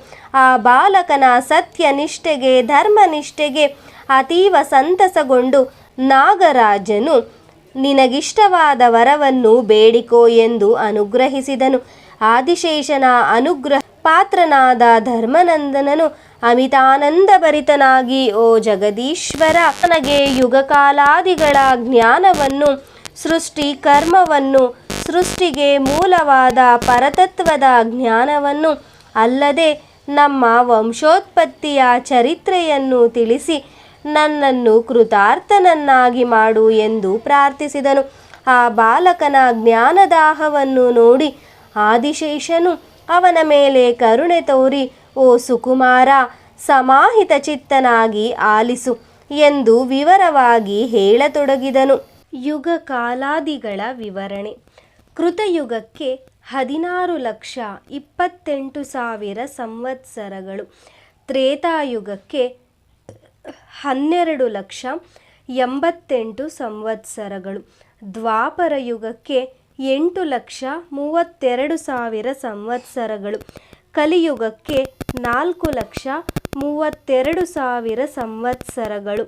ಆ ಬಾಲಕನ ಸತ್ಯನಿಷ್ಠೆಗೆ ಧರ್ಮನಿಷ್ಠೆಗೆ ಅತೀವ ಸಂತಸಗೊಂಡು ನಾಗರಾಜನು ನಿನಗಿಷ್ಟವಾದ ವರವನ್ನು ಬೇಡಿಕೋ ಎಂದು ಅನುಗ್ರಹಿಸಿದನು. ಆದಿಶೇಷನ ಅನುಗ್ರಹ ಪಾತ್ರನಾದ ಧರ್ಮನಂದನನು ಅಮಿತಾನಂದ ಭರಿತನಾಗಿ, ಓ ಜಗದೀಶ್ವರ, ನನಗೆ ಯುಗಕಾಲಾದಿಗಳ ಜ್ಞಾನವನ್ನು, ಸೃಷ್ಟಿ ಕರ್ಮವನ್ನು, ಸೃಷ್ಟಿಗೆ ಮೂಲವಾದ ಪರತತ್ವದ ಜ್ಞಾನವನ್ನು, ಅಲ್ಲದೆ ನಮ್ಮ ವಂಶೋತ್ಪತ್ತಿಯ ಚರಿತ್ರೆಯನ್ನು ತಿಳಿಸಿ ನನ್ನನ್ನು ಕೃತಾರ್ಥನನ್ನಾಗಿ ಮಾಡು ಎಂದು ಪ್ರಾರ್ಥಿಸಿದನು. ಆ ಬಾಲಕನ ಜ್ಞಾನದಾಹವನ್ನು ನೋಡಿ ಆದಿಶೇಷನು ಅವನ ಮೇಲೆ ಕರುಣೆ ತೋರಿ, ಓ ಸುಕುಮಾರ, ಸಮಾಹಿತ ಚಿತ್ತನಾಗಿ ಆಲಿಸು ಎಂದು ವಿವರವಾಗಿ ಹೇಳತೊಡಗಿದನು. ಯುಗ ಕಾಲಾದಿಗಳ ವಿವರಣೆ. ಕೃತಯುಗಕ್ಕೆ 16,28,000 ಸಂವತ್ಸರಗಳು, ತ್ರೇತಾಯುಗಕ್ಕೆ 12,88,000 ಸಂವತ್ಸರಗಳು, ದ್ವಾಪರ ಯುಗಕ್ಕೆ 8,32,000 ಸಂವತ್ಸರಗಳು, ಕಲಿಯುಗಕ್ಕೆ 4,32,000 ಸಂವತ್ಸರಗಳು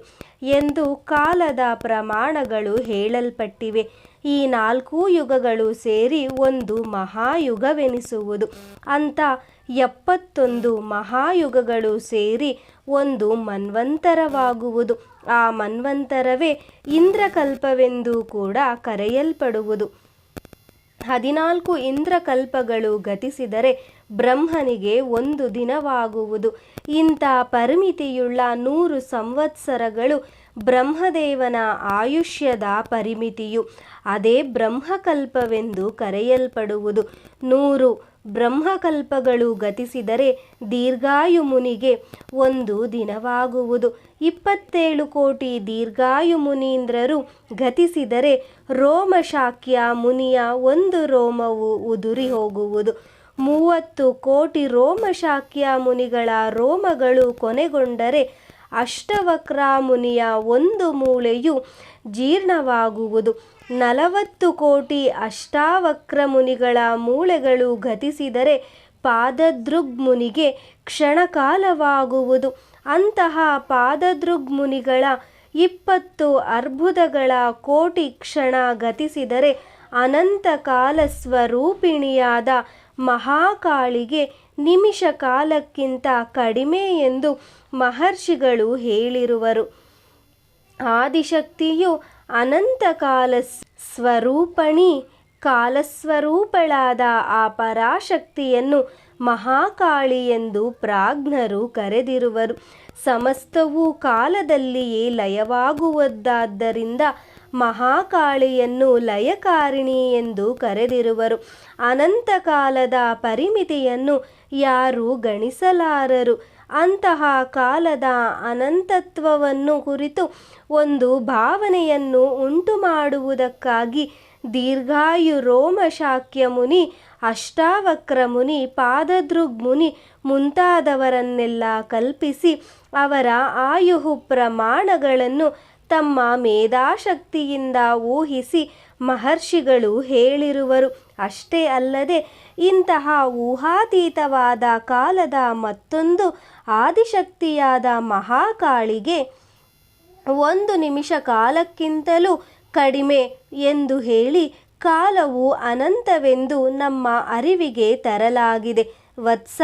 ಎಂದು ಕಾಲದ ಪ್ರಮಾಣಗಳು ಹೇಳಲ್ಪಟ್ಟಿವೆ. ಈ 4 ಯುಗಗಳು ಸೇರಿ ಒಂದು ಮಹಾಯುಗವೆನಿಸುವುದು. ಅಂಥ 71 ಮಹಾಯುಗಗಳು ಸೇರಿ ಒಂದು ಮನ್ವಂತರವಾಗುವುದು. ಆ ಮನ್ವಂತರವೇ ಇಂದ್ರಕಲ್ಪವೆಂದು ಕೂಡ ಕರೆಯಲ್ಪಡುವುದು. 14 ಇಂದ್ರಕಲ್ಪಗಳು ಗತಿಸಿದರೆ ಬ್ರಹ್ಮನಿಗೆ 1 ದಿನವಾಗುವುದು. ಇಂಥ ಪರಿಮಿತಿಯುಳ್ಳ 100 ಸಂವತ್ಸರಗಳು ಬ್ರಹ್ಮದೇವನ ಆಯುಷ್ಯದ ಪರಿಮಿತಿಯು. ಅದೇ ಬ್ರಹ್ಮಕಲ್ಪವೆಂದು ಕರೆಯಲ್ಪಡುವುದು. 100 ಬ್ರಹ್ಮಕಲ್ಪಗಳು ಗತಿಸಿದರೆ ದೀರ್ಘಾಯು ಮುನಿಗೆ 1 ದಿನವಾಗುವುದು. 27 ಕೋಟಿ ದೀರ್ಘಾಯು ಮುನೀಂದ್ರರು ಗತಿಸಿದರೆ ರೋಮಶಾಕ್ಯ ಮುನಿಯ 1 ರೋಮವು ಉದುರಿ ಹೋಗುವುದು. 30 ಕೋಟಿ ರೋಮಶಾಕ್ಯ ಮುನಿಗಳ ರೋಮಗಳು ಕೊನೆಗೊಂಡರೆ ಅಷ್ಟವಕ್ರ ಮುನಿಯ 1 ಮೂಳೆಯು ಜೀರ್ಣವಾಗುವುದು. 40 ಕೋಟಿ ಅಷ್ಟಾವಕ್ರ ಮುನಿಗಳ ಮೂಳೆಗಳು ಗತಿಸಿದರೆ ಪಾದದೃಗ್ಮುನಿಗೆ ಕ್ಷಣಕಾಲವಾಗುವುದು. ಅಂತಹ ಪಾದದೃಗ್ಮುನಿಗಳ 20 ಅರ್ಬುದಗಳ ಕೋಟಿ ಕ್ಷಣ ಗತಿಸಿದರೆ ಅನಂತಕಾಲ ಸ್ವರೂಪಿಣಿಯಾದ ಮಹಾಕಾಳಿಗೆ ನಿಮಿಷ ಕಾಲಕ್ಕಿಂತ ಕಡಿಮೆ ಎಂದು ಮಹರ್ಷಿಗಳು ಹೇಳಿರುವರು. ಆದಿಶಕ್ತಿಯು ಅನಂತಕಾಲ ಸ್ವರೂಪಣಿ ಕಾಲಸ್ವರೂಪಳಾದ ಆ ಪರಾಶಕ್ತಿಯನ್ನು ಮಹಾಕಾಳಿ ಎಂದು ಪ್ರಾಜ್ಞರು ಕರೆದಿರುವರು. ಸಮಸ್ತವೂ ಕಾಲದಲ್ಲಿಯೇ ಲಯವಾಗುವುದಾದ್ದರಿಂದ ಮಹಾಕಾಳಿಯನ್ನು ಲಯಕಾರಿಣಿ ಎಂದು ಕರೆದಿರುವರು. ಅನಂತ ಕಾಲದ ಪರಿಮಿತಿಯನ್ನು ಯಾರೂ ಗಣಿಸಲಾರರು. ಅಂತಹ ಕಾಲದ ಅನಂತತ್ವವನ್ನು ಕುರಿತು ಒಂದು ಭಾವನೆಯನ್ನು ಉಂಟು ಮಾಡುವುದಕ್ಕಾಗಿ ದೀರ್ಘಾಯು ರೋಮಶಾಕ್ಯ ಮುನಿ, ಅಷ್ಟಾವಕ್ರ ಮುನಿ, ಪಾದದೃಗ್ಮುನಿ ಮುಂತಾದವರನ್ನೆಲ್ಲ ಕಲ್ಪಿಸಿ ಅವರ ಆಯುಹು ಪ್ರಮಾಣಗಳನ್ನು ತಮ್ಮ ಮೇಧಾಶಕ್ತಿಯಿಂದ ಊಹಿಸಿ ಮಹರ್ಷಿಗಳು ಹೇಳಿರುವರು. ಅಷ್ಟೇ ಅಲ್ಲದೆ ಇಂತಹ ಊಹಾತೀತವಾದ ಕಾಲದ ಮತ್ತೊಂದು ಆದಿಶಕ್ತಿಯಾದ ಮಹಾಕಾಳಿಗೆ 1 ನಿಮಿಷ ಕಾಲಕ್ಕಿಂತಲೂ ಕಡಿಮೆ ಎಂದು ಹೇಳಿ ಕಾಲವು ಅನಂತವೆಂದು ನಮ್ಮ ಅರಿವಿಗೆ ತರಲಾಗಿದೆ. ವತ್ಸ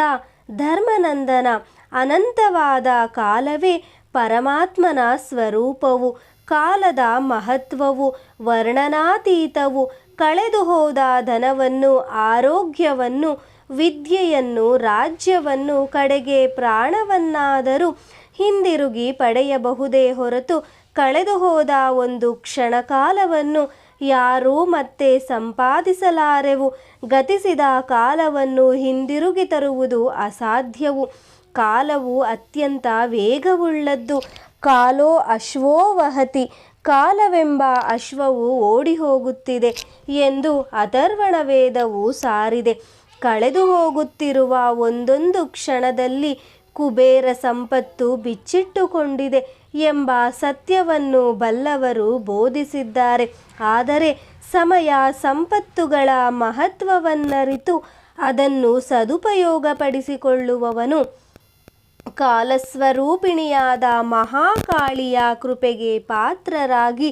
ಧರ್ಮನಂದನ, ಅನಂತವಾದ ಕಾಲವೇ ಪರಮಾತ್ಮನ ಸ್ವರೂಪವು. ಕಾಲದ ಮಹತ್ವವು ವರ್ಣನಾತೀತವು. ಕಳೆದು ಹೋದ ಧನವನ್ನು, ಆರೋಗ್ಯವನ್ನು, ವಿದ್ಯೆಯನ್ನು, ರಾಜ್ಯವನ್ನು, ಕಡೆಗೆ ಪ್ರಾಣವನ್ನಾದರೂ ಹಿಂದಿರುಗಿ ಪಡೆಯಬಹುದೇ ಹೊರತು ಕಳೆದು ಹೋದ ಒಂದು ಕ್ಷಣಕಾಲವನ್ನು ಯಾರೂ ಮತ್ತೆ ಸಂಪಾದಿಸಲಾರೆವು. ಗತಿಸಿದ ಕಾಲವನ್ನು ಹಿಂದಿರುಗಿ ತರುವುದು ಅಸಾಧ್ಯವು. ಕಾಲವು ಅತ್ಯಂತ ವೇಗವುಳ್ಳದ್ದು. ಕಾಲೋ ಅಶ್ವೋ ವಹತಿ, ಕಾಲವೆಂಬ ಅಶ್ವವು ಓಡಿ ಹೋಗುತ್ತಿದೆ ಎಂದು ಅಥರ್ವಣ ವೇದವು ಸಾರಿದೆ. ಕಳೆದು ಹೋಗುತ್ತಿರುವ ಒಂದೊಂದು ಕ್ಷಣದಲ್ಲಿ ಕುಬೇರ ಸಂಪತ್ತು ಬಿಚ್ಚಿಟ್ಟುಕೊಂಡಿದೆ ಎಂಬ ಸತ್ಯವನ್ನು ಬಲ್ಲವರು ಬೋಧಿಸಿದ್ದಾರೆ. ಆದರೆ ಸಮಯ ಸಂಪತ್ತುಗಳ ಮಹತ್ವವನ್ನರಿತು ಅದನ್ನು ಸದುಪಯೋಗಪಡಿಸಿಕೊಳ್ಳುವವನು ಕಾಲಸ್ವರೂಪಿಣಿಯಾದ ಮಹಾಕಾಳಿಯ ಕೃಪೆಗೆ ಪಾತ್ರರಾಗಿ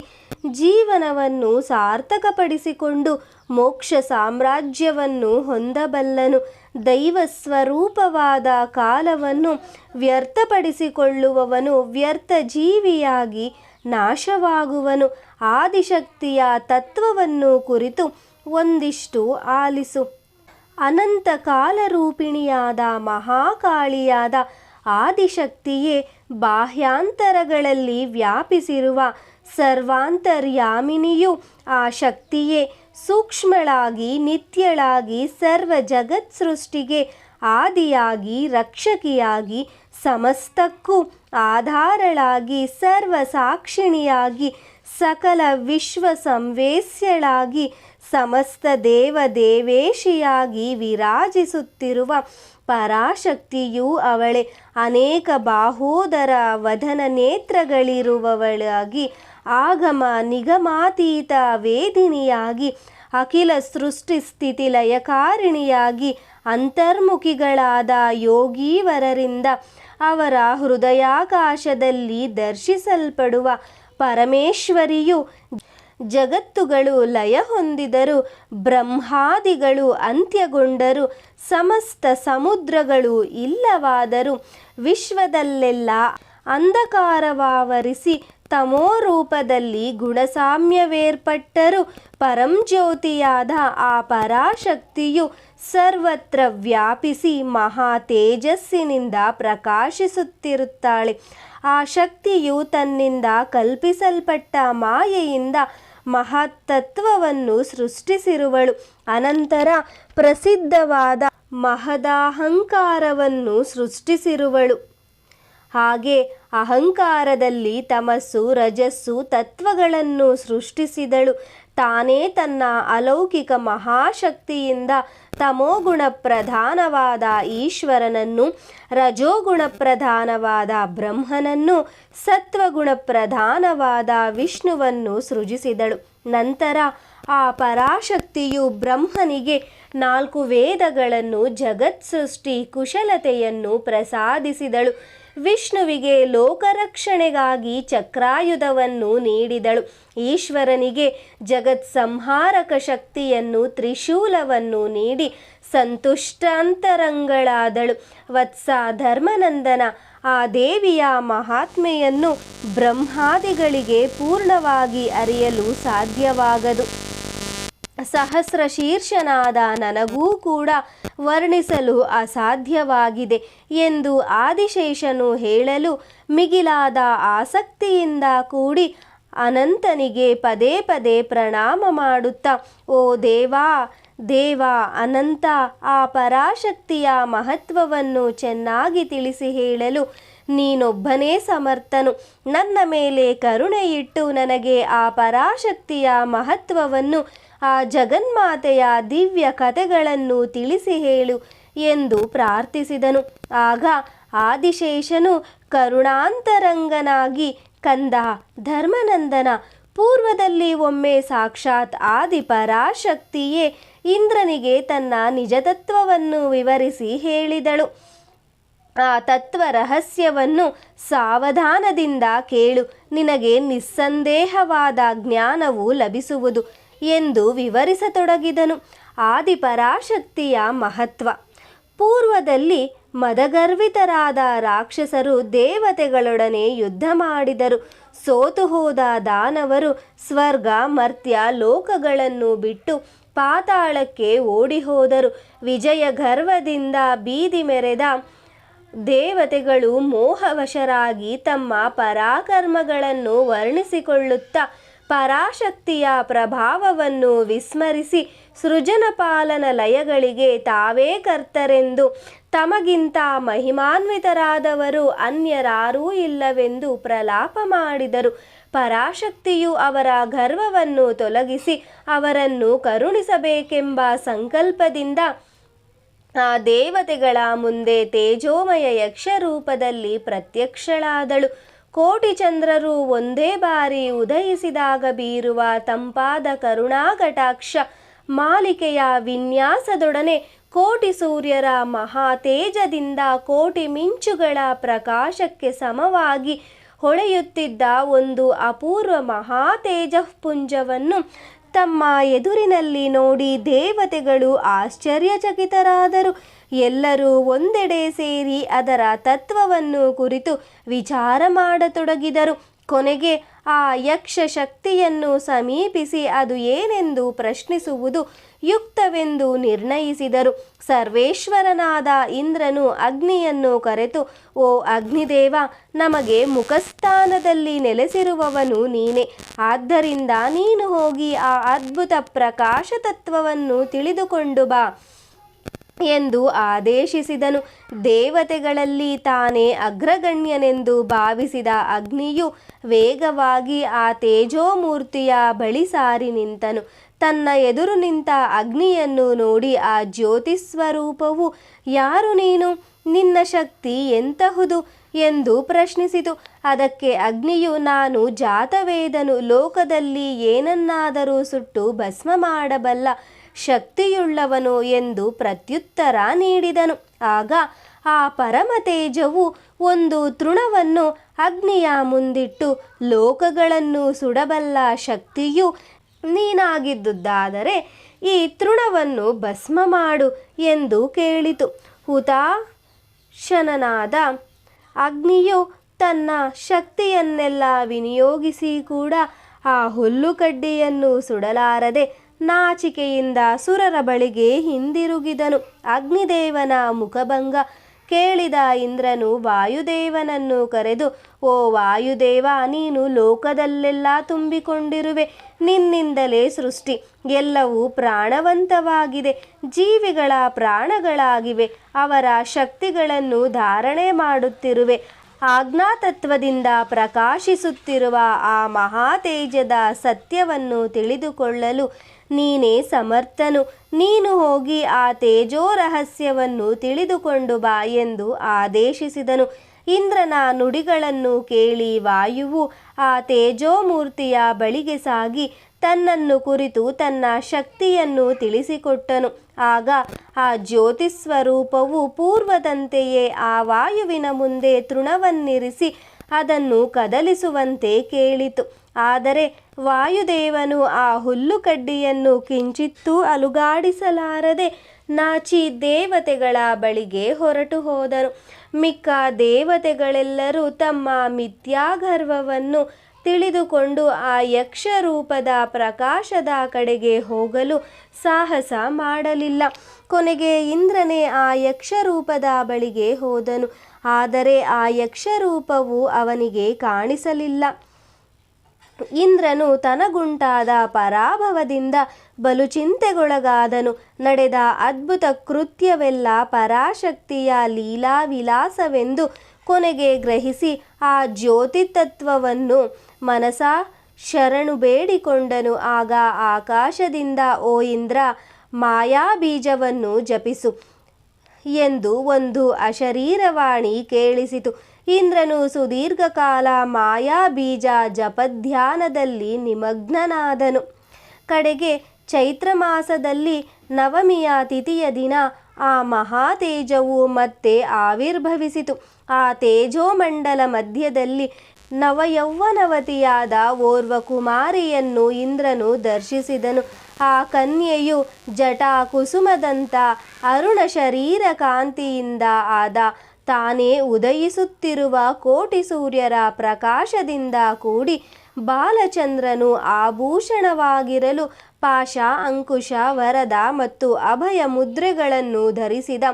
ಜೀವನವನ್ನು ಸಾರ್ಥಕಪಡಿಸಿಕೊಂಡು ಮೋಕ್ಷ ಸಾಮ್ರಾಜ್ಯವನ್ನು ಹೊಂದಬಲ್ಲನು. ದೈವ ಸ್ವರೂಪವಾದ ಕಾಲವನ್ನು ವ್ಯರ್ಥಪಡಿಸಿಕೊಳ್ಳುವವನು ವ್ಯರ್ಥ ಜೀವಿಯಾಗಿ ನಾಶವಾಗುವನು. ಆದಿಶಕ್ತಿಯ ತತ್ವವನ್ನು ಕುರಿತು ಒಂದಿಷ್ಟು ಆಲಿಸು. ಅನಂತ ಕಾಲರೂಪಿಣಿಯಾದ ಮಹಾಕಾಳಿಯಾದ ಆದಿಶಕ್ತಿಯೇ ಬಾಹ್ಯಾಂತರಗಳಲ್ಲಿ ವ್ಯಾಪಿಸಿರುವ ಸರ್ವಾಂತರ್ಯಾಮಿನಿಯು. ಆ ಶಕ್ತಿಯೇ ಸೂಕ್ಷ್ಮಳಾಗಿ ನಿತ್ಯಳಾಗಿ ಸರ್ವ ಜಗತ್ ಸೃಷ್ಟಿಗೆ ಆದಿಯಾಗಿ ರಕ್ಷಕಿಯಾಗಿ ಸಮಸ್ತಕ್ಕೂ ಆಧಾರಳಾಗಿ ಸರ್ವ ಸಾಕ್ಷಿಣಿಯಾಗಿ ಸಕಲ ವಿಶ್ವ ಸಂವೇಶ್ಯಳಾಗಿ ಸಮಸ್ತ ದೇವ ದೇವೇಶಿಯಾಗಿ ವಿರಾಜಿಸುತ್ತಿರುವ ಪರಾಶಕ್ತಿಯೂ ಅವಳೇ. ಅನೇಕ ಬಾಹೋದರ ವದನ ನೇತ್ರಗಳಿರುವವಳಾಗಿ ಆಗಮ ನಿಗಮಾತೀತ ವೇದಿನಿಯಾಗಿ ಅಖಿಲ ಸೃಷ್ಟಿ ಸ್ಥಿತಿ ಲಯಕಾರಿಣಿಯಾಗಿ ಅಂತರ್ಮುಖಿಗಳಾದ ಯೋಗೀವರರಿಂದ ಅವರ ಹೃದಯಾಕಾಶದಲ್ಲಿ ದರ್ಶಿಸಲ್ಪಡುವ ಪರಮೇಶ್ವರಿಯು ಜಗತ್ತುಗಳು ಲಯ ಹೊಂದಿದರು, ಬ್ರಹ್ಮಾದಿಗಳು ಅಂತ್ಯಗೊಂಡರು, ಸಮಸ್ತ ಸಮುದ್ರಗಳು ಇಲ್ಲವಾದರು, ವಿಶ್ವದಲ್ಲೆಲ್ಲ ಅಂಧಕಾರವಾವರಿಸಿ ತಮೋರೂಪದಲ್ಲಿ ಗುಣಸಾಮ್ಯವೇರ್ಪಟ್ಟರು. ಪರಂಜ್ಯೋತಿಯಾದ ಆ ಪರಾಶಕ್ತಿಯು ಸರ್ವತ್ರ ವ್ಯಾಪಿಸಿ ಮಹಾ ತೇಜಸ್ಸಿನಿಂದ ಪ್ರಕಾಶಿಸುತ್ತಿರುತ್ತಾಳೆ. ಆ ಶಕ್ತಿಯು ತನ್ನಿಂದ ಕಲ್ಪಿಸಲ್ಪಟ್ಟ ಮಾಯೆಯಿಂದ ಮಹತ್ತತ್ವವನ್ನು ಸೃಷ್ಟಿಸಿರುವಳು. ಅನಂತರ ಪ್ರಸಿದ್ಧವಾದ ಮಹದಾಹಂಕಾರವನ್ನು ಸೃಷ್ಟಿಸಿರುವಳು. ಹಾಗೆ ಅಹಂಕಾರದಲ್ಲಿ ತಮಸ್ಸು ರಜಸ್ಸು ತತ್ವಗಳನ್ನು ಸೃಷ್ಟಿಸಿದಳು. ತಾನೇ ತನ್ನ ಅಲೌಕಿಕ ಮಹಾಶಕ್ತಿಯಿಂದ ತಮೋಗುಣ ಪ್ರಧಾನವಾದ ಈಶ್ವರನನ್ನು, ರಜೋಗುಣ ಪ್ರಧಾನವಾದ ಬ್ರಹ್ಮನನ್ನು, ಸತ್ವಗುಣ ಪ್ರಧಾನವಾದ ವಿಷ್ಣುವನ್ನು ಸೃಜಿಸಿದಳು. ನಂತರ ಆ ಪರಾಶಕ್ತಿಯು ಬ್ರಹ್ಮನಿಗೆ 4 ವೇದಗಳನ್ನು, ಜಗತ್ ಸೃಷ್ಟಿ ಕುಶಲತೆಯನ್ನು ಪ್ರಸಾದಿಸಿದಳು. ವಿಷ್ಣುವಿಗೆ ಲೋಕರಕ್ಷಣೆಗಾಗಿ ಚಕ್ರಾಯುಧವನ್ನು ನೀಡಿದಳು. ಈಶ್ವರನಿಗೆ ಜಗತ್ ಸಂಹಾರಕ ಶಕ್ತಿಯನ್ನು, ತ್ರಿಶೂಲವನ್ನು ನೀಡಿ ಸಂತುಷ್ಟಾಂತರಂಗಳಾದಳು. ವತ್ಸ ಧರ್ಮನಂದನ ಆ ದೇವಿಯ ಮಹಾತ್ಮೆಯನ್ನು ಬ್ರಹ್ಮಾದಿಗಳಿಗೆ ಪೂರ್ಣವಾಗಿ ಅರಿಯಲು ಸಾಧ್ಯವಾಗದು. ಸಹಸ್ರ ಶೀರ್ಷನಾದ ನನಗೂ ಕೂಡ ವರ್ಣಿಸಲು ಅಸಾಧ್ಯವಾಗಿದೆ ಎಂದು ಆದಿಶೇಷನು ಹೇಳಲು ಮಿಗಿಲಾದ ಆಸಕ್ತಿಯಿಂದ ಕೂಡಿ ಅನಂತನಿಗೆ ಪದೇ ಪದೇ ಪ್ರಣಾಮ ಮಾಡುತ್ತಾ, ಓ ದೇವಾ ದೇವ ಅನಂತ, ಆ ಪರಾಶಕ್ತಿಯ ಮಹತ್ವವನ್ನು ಚೆನ್ನಾಗಿ ತಿಳಿಸಿ ಹೇಳಲು ನೀನೊಬ್ಬನೇ ಸಮರ್ಥನು. ನನ್ನ ಮೇಲೆ ಕರುಣೆಯಿಟ್ಟು ನನಗೆ ಆ ಪರಾಶಕ್ತಿಯ ಮಹತ್ವವನ್ನು, ಆ ಜಗನ್ಮಾತೆಯ ದಿವ್ಯ ಕಥೆಗಳನ್ನು ತಿಳಿಸಿ ಹೇಳು ಎಂದು ಪ್ರಾರ್ಥಿಸಿದನು. ಆಗ ಆದಿಶೇಷನು ಕರುಣಾಂತರಂಗನಾಗಿ, ಕಂದ ಧರ್ಮನಂದನ, ಪೂರ್ವದಲ್ಲಿ ಒಮ್ಮೆ ಸಾಕ್ಷಾತ್ ಆದಿ ಪರಾಶಕ್ತಿಯೇ ಇಂದ್ರನಿಗೆ ತನ್ನ ನಿಜತತ್ವವನ್ನು ವಿವರಿಸಿ ಹೇಳಿದಳು. ಆ ತತ್ವ ರಹಸ್ಯವನ್ನು ಸಾವಧಾನದಿಂದ ಕೇಳು, ನಿನಗೆ ನಿಸ್ಸಂದೇಹವಾದ ಜ್ಞಾನವು ಲಭಿಸುವುದು ಎಂದು ವಿವರಿಸತೊಡಗಿದನು. ಆದಿಪರಾಶಕ್ತಿಯ ಮಹತ್ವ. ಪೂರ್ವದಲ್ಲಿ ಮದಗರ್ವಿತರಾದ ರಾಕ್ಷಸರು ದೇವತೆಗಳೊಡನೆ ಯುದ್ಧ ಮಾಡಿದರು. ಸೋತು ಹೋದ ದಾನವರು ಸ್ವರ್ಗ ಮರ್ತ್ಯ ಲೋಕಗಳನ್ನು ಬಿಟ್ಟು ಪಾತಾಳಕ್ಕೆ ಓಡಿ ಹೋದರು. ವಿಜಯ ಗರ್ವದಿಂದ ಬೀದಿ ಮೆರೆದ ದೇವತೆಗಳು ಮೋಹವಶರಾಗಿ ತಮ್ಮ ಪರಾಕರ್ಮಗಳನ್ನು ವರ್ಣಿಸಿಕೊಳ್ಳುತ್ತಾ ಪರಾಶಕ್ತಿಯ ಪ್ರಭಾವವನ್ನು ವಿಸ್ಮರಿಸಿ ಸೃಜನ ಪಾಲನ ಲಯಗಳಿಗೆ ತಾವೇ ಕರ್ತರೆಂದು, ತಮಗಿಂತ ಮಹಿಮಾನ್ವಿತರಾದವರು ಅನ್ಯರಾರೂ ಇಲ್ಲವೆಂದು ಪ್ರಲಾಪ ಮಾಡಿದರು. ಪರಾಶಕ್ತಿಯು ಅವರ ಗರ್ವವನ್ನು ತೊಲಗಿಸಿ ಅವರನ್ನು ಕರುಣಿಸಬೇಕೆಂಬ ಸಂಕಲ್ಪದಿಂದ ಆ ದೇವತೆಗಳ ಮುಂದೆ ತೇಜೋಮಯ ಯಕ್ಷ ರೂಪದಲ್ಲಿ ಪ್ರತ್ಯಕ್ಷಳಾದಳು. ಕೋಟಿ ಚಂದ್ರರು ಒಂದೇ ಬಾರಿ ಉದಯಿಸಿದಾಗ ಬೀರುವ ತಂಪಾದ ಕರುಣಾಕಟಾಕ್ಷ ಮಾಲಿಕೆಯ ವಿನ್ಯಾಸದೊಡನೆ ಕೋಟಿ ಸೂರ್ಯರ ಮಹಾತೇಜದಿಂದ ಕೋಟಿ ಮಿಂಚುಗಳ ಪ್ರಕಾಶಕ್ಕೆ ಸಮವಾಗಿ ಹೊಳೆಯುತ್ತಿದ್ದ ಒಂದು ಅಪೂರ್ವ ಮಹಾತೇಜಃಪುಂಜವನ್ನು ತಮ್ಮ ಎದುರಿನಲ್ಲಿ ನೋಡಿ ದೇವತೆಗಳು ಆಶ್ಚರ್ಯಚಕಿತರಾದರು. ಎಲ್ಲರೂ ಒಂದೆಡೆ ಸೇರಿ ಅದರ ತತ್ವವನ್ನು ಕುರಿತು ವಿಚಾರ ಮಾಡತೊಡಗಿದರು. ಕೊನೆಗೆ ಆ ಯಕ್ಷ ಶಕ್ತಿಯನ್ನು ಸಮೀಪಿಸಿ ಅದು ಏನೆಂದು ಪ್ರಶ್ನಿಸುವುದು ಯುಕ್ತವೆಂದು ನಿರ್ಣಯಿಸಿದರು. ಸರ್ವೇಶ್ವರನಾದ ಇಂದ್ರನು ಅಗ್ನಿಯನ್ನು ಕರೆತು, ಓ ಅಗ್ನಿದೇವ, ನಮಗೆ ಮುಖಸ್ಥಾನದಲ್ಲಿ ನೆಲೆಸಿರುವವನು ನೀನೆ. ಆದ್ದರಿಂದ ನೀನು ಹೋಗಿ ಆ ಅದ್ಭುತ ಪ್ರಕಾಶ ತತ್ವವನ್ನು ತಿಳಿದುಕೊಂಡು ಬಾ ಎಂದು ಆದೇಶಿಸಿದನು. ದೇವತೆಗಳಲ್ಲಿ ತಾನೇ ಅಗ್ರಗಣ್ಯನೆಂದು ಭಾವಿಸಿದ ಅಗ್ನಿಯು ವೇಗವಾಗಿ ಆ ತೇಜೋಮೂರ್ತಿಯ ಬಳಿ ಸಾರಿ ನಿಂತನು. ತನ್ನ ಎದುರು ನಿಂತ ಅಗ್ನಿಯನ್ನು ನೋಡಿ ಆ ಜ್ಯೋತಿಸ್ವರೂಪವು, ಯಾರು ನೀನು? ನಿನ್ನ ಶಕ್ತಿ ಎಂತಹುದು ಎಂದು ಪ್ರಶ್ನಿಸಿತು. ಅದಕ್ಕೆ ಅಗ್ನಿಯು, ನಾನು ಜಾತವೇದನು, ಲೋಕದಲ್ಲಿ ಏನನ್ನಾದರೂ ಸುಟ್ಟು ಭಸ್ಮ ಮಾಡಬಲ್ಲ ಶಕ್ತಿಯುಳ್ಳವನು ಎಂದು ಪ್ರತ್ಯುತ್ತರ ನೀಡಿದನು. ಆಗ ಆ ಪರಮತೇಜವು ಒಂದು ತೃಣವನ್ನು ಅಗ್ನಿಯ ಮುಂದಿಟ್ಟು, ಲೋಕಗಳನ್ನು ಸುಡಬಲ್ಲ ಶಕ್ತಿಯು ನೀನಾಗಿದ್ದುದಾದರೆ ಈ ತೃಣವನ್ನು ಭಸ್ಮ ಮಾಡು ಎಂದು ಕೇಳಿತು. ಹುತಾಶನಾದ ಅಗ್ನಿಯು ತನ್ನ ಶಕ್ತಿಯನ್ನೆಲ್ಲ ವಿನಿಯೋಗಿಸಿ ಕೂಡ ಆ ಹುಲ್ಲುಕಡ್ಡಿಯನ್ನು ಸುಡಲಾರದೆ ನಾಚಿಕೆಯಿಂದ ಸುರರ ಬಳಿಗೆ ಹಿಂದಿರುಗಿದನು. ಅಗ್ನಿದೇವನ ಮುಖಭಂಗ ಕೇಳಿದ ಇಂದ್ರನು ವಾಯುದೇವನನ್ನು ಕರೆದು, ಓ ವಾಯುದೇವ, ನೀನು ಲೋಕದಲ್ಲೆಲ್ಲ ತುಂಬಿಕೊಂಡಿರುವೆ. ನಿನ್ನಿಂದಲೇ ಸೃಷ್ಟಿ ಎಲ್ಲವೂ ಪ್ರಾಣವಂತವಾಗಿದೆ. ಜೀವಿಗಳ ಪ್ರಾಣಗಳಾಗಿವೆ. ಅವರ ಶಕ್ತಿಗಳನ್ನು ಧಾರಣೆ ಮಾಡುತ್ತಿರುವೆ. ಆಜ್ಞಾತತ್ವದಿಂದ ಪ್ರಕಾಶಿಸುತ್ತಿರುವ ಆ ಮಹಾತೇಜದ ಸತ್ಯವನ್ನು ತಿಳಿದುಕೊಳ್ಳಲು ನೀನೇ ಸಮರ್ಥನು. ನೀನು ಹೋಗಿ ಆ ತೇಜೋ ರಹಸ್ಯವನ್ನು ತಿಳಿದುಕೊಂಡು ಬಾ ಎಂದು ಆದೇಶಿಸಿದನು. ಇಂದ್ರನ ನುಡಿಗಳನ್ನು ಕೇಳಿ ವಾಯುವು ಆ ತೇಜೋಮೂರ್ತಿಯ ಬಳಿಗೆ ಸಾಗಿ ತನ್ನನ್ನು ಕುರಿತು ತನ್ನ ಶಕ್ತಿಯನ್ನು ತಿಳಿಸಿಕೊಟ್ಟನು. ಆಗ ಆ ಜ್ಯೋತಿಸ್ವರೂಪವು ಪೂರ್ವದಂತೆಯೇ ಆ ವಾಯುವಿನ ಮುಂದೆ ತೃಣವನ್ನಿರಿಸಿ ಅದನ್ನು ಕದಲಿಸುವಂತೆ ಕೇಳಿತು. ಆದರೆ ವಾಯುದೇವನು ಆ ಹುಲ್ಲುಕಡ್ಡಿಯನ್ನು ಕಿಂಚಿತ್ತೂ ಅಲುಗಾಡಿಸಲಾರದೆ ನಾಚಿ ದೇವತೆಗಳ ಬಳಿಗೆ ಹೊರಟು ಹೋದನು. ಮಿಕ್ಕ ದೇವತೆಗಳೆಲ್ಲರೂ ತಮ್ಮ ಮಿಥ್ಯಾಗರ್ವವನ್ನು ತಿಳಿದುಕೊಂಡು ಆ ಯಕ್ಷರೂಪದ ಪ್ರಕಾಶದ ಕಡೆಗೆ ಹೋಗಲು ಸಾಹಸ ಮಾಡಲಿಲ್ಲ. ಕೊನೆಗೆ ಇಂದ್ರನೇ ಆ ಯಕ್ಷರೂಪದ ಬಳಿಗೆ ಹೋದನು. ಆದರೆ ಆ ಯಕ್ಷರೂಪವು ಅವನಿಗೆ ಕಾಣಿಸಲಿಲ್ಲ. ಇಂದ್ರನು ತನಗುಂಟಾದ ಪರಾಭವದಿಂದ ಬಲು ಚಿಂತೆಗೊಳಗಾದನು. ನಡೆದ ಅದ್ಭುತ ಕೃತ್ಯವೆಲ್ಲ ಪರಾಶಕ್ತಿಯ ಲೀಲಾ ವಿಲಾಸವೆಂದು ಕೊನೆಗೆ ಗ್ರಹಿಸಿ ಆ ಜ್ಯೋತಿ ತತ್ವವನ್ನು ಮನಸಾ ಶರಣು ಬೇಡಿಕೊಂಡನು. ಆಗ ಆಕಾಶದಿಂದ, ಓ ಇಂದ್ರ, ಮಾಯಾ ಬೀಜವನ್ನು ಜಪಿಸು ಎಂದು ಒಂದು ಅಶರೀರವಾಣಿ ಕೇಳಿಸಿತು. ಇಂದ್ರನು ಸುದೀರ್ಘಕಾಲ ಮಾಯಾ ಬೀಜ ಜಪಧ್ಯಾನದಲ್ಲಿ ನಿಮಗ್ನನಾದನು. ಕಡೆಗೆ ಚೈತ್ರ ಮಾಸದಲ್ಲಿ ನವಮಿಯ ತಿಥಿಯ ದಿನ ಆ ಮಹಾತೇಜವು ಮತ್ತೆ ಆವಿರ್ಭವಿಸಿತು. ಆ ತೇಜೋಮಂಡಲ ಮಧ್ಯದಲ್ಲಿ ನವಯೌವನವತಿಯಾದ ಓರ್ವ ಕುಮಾರಿಯನ್ನು ಇಂದ್ರನು ದರ್ಶಿಸಿದನು. ಆ ಕನ್ಯೆಯು ಜಟಾ ಕುಸುಮದಂಥ ಅರುಣ ಶರೀರ ಕಾಂತಿಯಿಂದ ಆದ ತಾನೇ ಉದಯಿಸುತ್ತಿರುವ ಕೋಟಿ ಸೂರ್ಯರ ಪ್ರಕಾಶದಿಂದ ಕೂಡಿ ಬಾಲಚಂದ್ರನು ಆಭೂಷಣವಾಗಿರಲು ಪಾಶ, ಅಂಕುಶ, ವರದ ಮತ್ತು ಅಭಯ ಮುದ್ರೆಗಳನ್ನು ಧರಿಸಿದ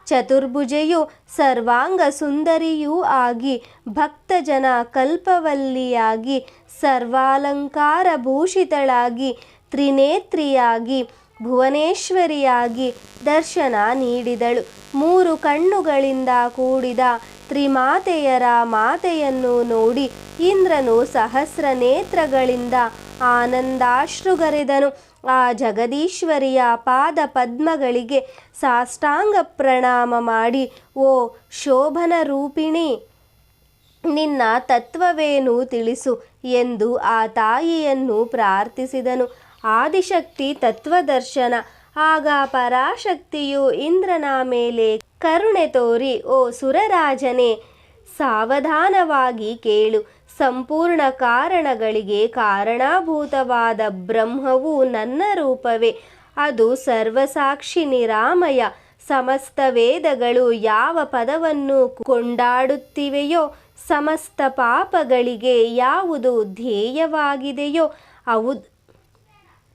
ಚತುರ್ಭುಜೆಯು ಸರ್ವಾಂಗ ಸುಂದರಿಯೂ ಆಗಿ ಭಕ್ತಜನ ಕಲ್ಪವಲ್ಲಿಯಾಗಿ ಸರ್ವಾಲಂಕಾರ ಭೂಷಿತಳಾಗಿ ತ್ರಿನೇತ್ರಿಯಾಗಿ ಭುವನೇಶ್ವರಿಯಾಗಿ ದರ್ಶನ ನೀಡಿದಳು. 3 ಕಣ್ಣುಗಳಿಂದ ಕೂಡಿದ ತ್ರಿಮಾತೆಯರ ಮಾತೆಯನ್ನು ನೋಡಿ ಇಂದ್ರನು ಸಹಸ್ರ ನೇತ್ರಗಳಿಂದ ಆನಂದಾಶ್ರುಗರೆದನು. ಆ ಜಗದೀಶ್ವರಿಯ ಪಾದ ಪದ್ಮಗಳಿಗೆ ಸಾಷ್ಟಾಂಗ ಪ್ರಣಾಮ ಮಾಡಿ, ಓ ಶೋಭನ ರೂಪಿಣಿ, ನಿನ್ನ ತತ್ವವೇನು ತಿಳಿಸು ಎಂದು ಆ ತಾಯಿಯನ್ನು ಪ್ರಾರ್ಥಿಸಿದನು. ಆದಿಶಕ್ತಿ ತತ್ವದರ್ಶನ. ಆಗ ಪರಾಶಕ್ತಿಯು ಇಂದ್ರನ ಮೇಲೆ ಕರುಣೆ ತೋರಿ, ಓ ಸುರರಾಜನೇ, ಸಾವಧಾನವಾಗಿ ಕೇಳು. ಸಂಪೂರ್ಣ ಕಾರಣಗಳಿಗೆ ಕಾರಣಭೂತವಾದ ಬ್ರಹ್ಮವು ನನ್ನ ರೂಪವೇ. ಅದು ಸರ್ವಸಾಕ್ಷಿ ನಿರಾಮಯ. ಸಮಸ್ತ ವೇದಗಳು ಯಾವ ಪದವನ್ನು ಕೊಂಡಾಡುತ್ತಿವೆಯೋ, ಸಮಸ್ತ ಪಾಪಗಳಿಗೆ ಯಾವುದು ಧ್ಯೇಯವಾಗಿದೆಯೋ,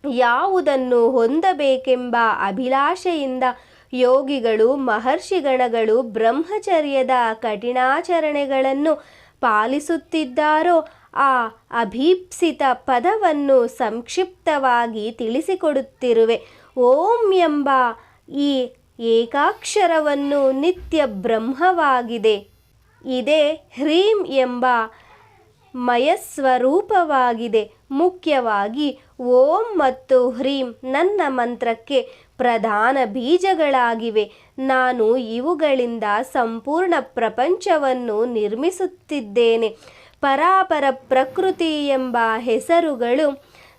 ಯಾವುದನ್ನು ಹೊಂದಬೇಕೆಂಬ ಅಭಿಲಾಷೆಯಿಂದ ಯೋಗಿಗಳು ಮಹರ್ಷಿಗಣಗಳು ಬ್ರಹ್ಮಚರ್ಯದ ಕಠಿಣಾಚರಣೆಗಳನ್ನು ಪಾಲಿಸುತ್ತಿದ್ದಾರೋ, ಆ ಅಭೀಪ್ಸಿತ ಪದವನ್ನು ಸಂಕ್ಷಿಪ್ತವಾಗಿ ತಿಳಿಸಿಕೊಡುತ್ತಿರುವೆ. ಓಂ ಎಂಬ ಈ ಏಕಾಕ್ಷರವನ್ನು ನಿತ್ಯ ಬ್ರಹ್ಮವಾಗಿದೆ. ಇದೇ ಹ್ರೀಂ ಎಂಬ ಮಯಸ್ವರೂಪವಾಗಿದೆ. ಮುಖ್ಯವಾಗಿ ಓಂ ಮತ್ತು ಹ್ರೀಂ ನನ್ನ ಮಂತ್ರಕ್ಕೆ ಪ್ರಧಾನ ಬೀಜಗಳಾಗಿವೆ. ನಾನು ಇವುಗಳಿಂದ ಸಂಪೂರ್ಣ ಪ್ರಪಂಚವನ್ನು ನಿರ್ಮಿಸುತ್ತಿದ್ದೇನೆ. ಪರಾಪರ ಪ್ರಕೃತಿ ಎಂಬ ಹೆಸರುಗಳು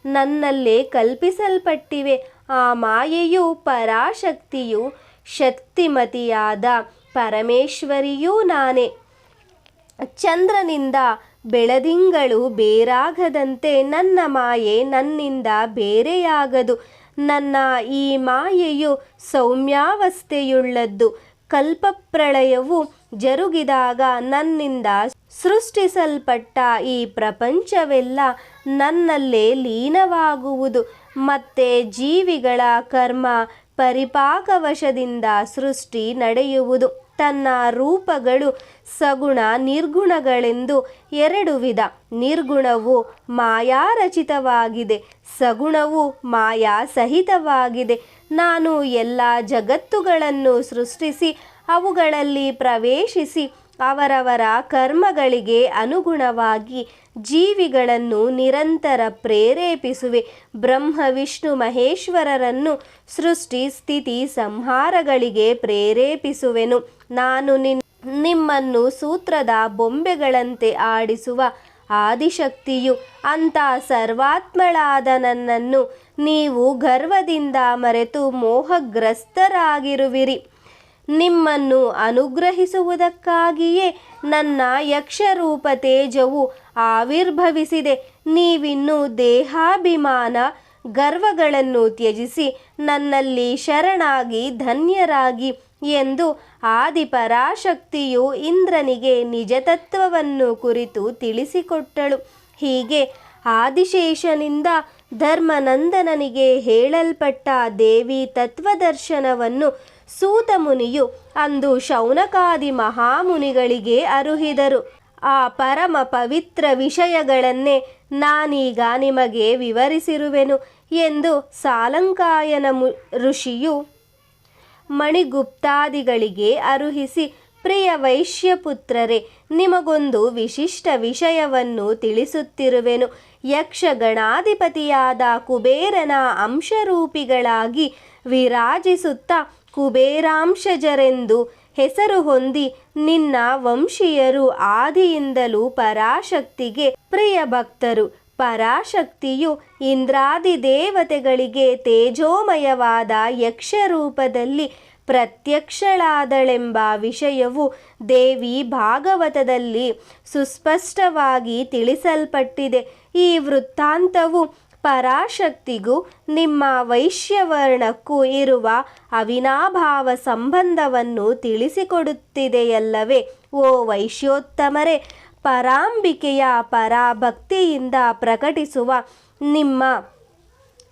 ನನ್ನಲ್ಲೇ ಕಲ್ಪಿಸಲ್ಪಟ್ಟಿವೆ. ಆ ಮಾಯೆಯು ಪರಾಶಕ್ತಿಯು ಶಕ್ತಿಮತಿಯಾದ ಪರಮೇಶ್ವರಿಯೂ ನಾನೇ. ಚಂದ್ರನಿಂದ ಬೆಳದಿಂಗಳು ಬೇರಾಗದಂತೆ ನನ್ನ ಮಾಯೆ ನನ್ನಿಂದ ಬೇರೆಯಾಗದು. ನನ್ನ ಈ ಮಾಯೆಯು ಸೌಮ್ಯಾವಸ್ಥೆಯುಳ್ಳದ್ದು. ಕಲ್ಪಪ್ರಳಯವು ಜರುಗಿದಾಗ ನನ್ನಿಂದ ಸೃಷ್ಟಿಸಲ್ಪಟ್ಟ ಈ ಪ್ರಪಂಚವೆಲ್ಲ ನನ್ನಲ್ಲೇ ಲೀನವಾಗುವುದು. ಮತ್ತೆ ಜೀವಿಗಳ ಕರ್ಮ ಪರಿಪಾಕವಶದಿಂದ ಸೃಷ್ಟಿ ನಡೆಯುವುದು. ತನ್ನ ರೂಪಗಳು ಸಗುಣ ನಿರ್ಗುಣಗಳೆಂದು ಎರಡು ವಿಧ. ನಿರ್ಗುಣವು ಮಾಯಾರಚಿತವಾಗಿದೆ, ಸಗುಣವು ಮಾಯಾ ಸಹಿತವಾಗಿದೆ. ನಾನು ಎಲ್ಲ ಜಗತ್ತುಗಳನ್ನು ಸೃಷ್ಟಿಸಿ ಅವುಗಳಲ್ಲಿ ಪ್ರವೇಶಿಸಿ ಅವರವರ ಕರ್ಮಗಳಿಗೆ ಅನುಗುಣವಾಗಿ ಜೀವಿಗಳನ್ನು ನಿರಂತರ ಪ್ರೇರೇಪಿಸುವೆ. ಬ್ರಹ್ಮ ವಿಷ್ಣು ಮಹೇಶ್ವರರನ್ನು ಸೃಷ್ಟಿ ಸ್ಥಿತಿ ಸಂಹಾರಗಳಿಗೆ ಪ್ರೇರೇಪಿಸುವೆನು. ನಾನು ನಿಮ್ಮನ್ನು ಸೂತ್ರದ ಬೊಂಬೆಗಳಂತೆ ಆಡಿಸುವ ಆದಿಶಕ್ತಿಯು. ಅಂತ ಸರ್ವಾತ್ಮಳಾದ ನನ್ನನ್ನು ನೀವು ಗರ್ವದಿಂದ ಮರೆತು ಮೋಹಗ್ರಸ್ತರಾಗಿರುವಿರಿ. ನಿಮ್ಮನ್ನು ಅನುಗ್ರಹಿಸುವುದಕ್ಕಾಗಿಯೇ ನನ್ನ ಯಕ್ಷರೂಪ ತೇಜವು ಆವಿರ್ಭವಿಸಿದೆ. ನೀವಿನ್ನು ದೇಹಾಭಿಮಾನ ಗರ್ವಗಳನ್ನು ತ್ಯಜಿಸಿ ನನ್ನಲ್ಲಿ ಶರಣಾಗಿ ಧನ್ಯರಾಗಿ ಎಂದು ಆದಿಪರಾಶಕ್ತಿಯು ಇಂದ್ರನಿಗೆ ನಿಜತತ್ವವನ್ನು ಕುರಿತು ತಿಳಿಸಿಕೊಟ್ಟಳು. ಹೀಗೆ ಆದಿಶೇಷನಿಂದ ಧರ್ಮನಂದನನಿಗೆ ಹೇಳಲ್ಪಟ್ಟ ದೇವಿ ತತ್ವದರ್ಶನವನ್ನು ಸೂತ ಮುನಿಯು ಅಂದು ಶೌನಕಾದಿ ಮಹಾಮುನಿಗಳಿಗೆ ಅರುಹಿದರು. ಆ ಪರಮ ಪವಿತ್ರ ವಿಷಯಗಳನ್ನೇ ನಾನೀಗ ನಿಮಗೆ ವಿವರಿಸಿರುವೆನು ಎಂದು ಸಾಲಂಕಾಯನ ಋಷಿಯು ಮಣಿಗುಪ್ತಾದಿಗಳಿಗೆ ಅರುಹಿಸಿ, ಪ್ರಿಯ ವೈಶ್ಯಪುತ್ರರೇ, ನಿಮಗೊಂದು ವಿಶಿಷ್ಟ ವಿಷಯವನ್ನು ತಿಳಿಸುತ್ತಿರುವೆನು. ಯಕ್ಷಗಣಾಧಿಪತಿಯಾದ ಕುಬೇರನ ಅಂಶರೂಪಿಗಳಾಗಿ ವಿರಾಜಿಸುತ್ತಾ ಕುಬೇರಾಂಶಜರೆಂದು ಹೆಸರು ಹೊಂದಿ ನಿನ್ನ ವಂಶೀಯರು ಆದಿಯಿಂದಲೂ ಪರಾಶಕ್ತಿಗೆ ಪ್ರಿಯ ಭಕ್ತರು. ಪರಾಶಕ್ತಿಯು ಇಂದ್ರಾದಿ ದೇವತೆಗಳಿಗೆ ತೇಜೋಮಯವಾದ ಯಕ್ಷರೂಪದಲ್ಲಿ ಪ್ರತ್ಯಕ್ಷಳಾದಳೆಂಬ ವಿಷಯವು ದೇವಿ ಭಾಗವತದಲ್ಲಿ ಸುಸ್ಪಷ್ಟವಾಗಿ ತಿಳಿಸಲ್ಪಟ್ಟಿದೆ. ಈ ವೃತ್ತಾಂತವು ಪರಾಶಕ್ತಿಗೂ ನಿಮ್ಮ ವೈಶ್ಯವರ್ಣಕ್ಕೂ ಇರುವ ಅವಿನಾಭಾವ ಸಂಬಂಧವನ್ನು ತಿಳಿಸಿಕೊಡುತ್ತಿದೆಯಲ್ಲವೇ? ಓ ವೈಶ್ಯೋತ್ತಮರೇ, ಪರಾಂಬಿಕೆಯ ಪರಾಭಕ್ತಿಯಿಂದ ಪ್ರಕಟಿಸುವ ನಿಮ್ಮ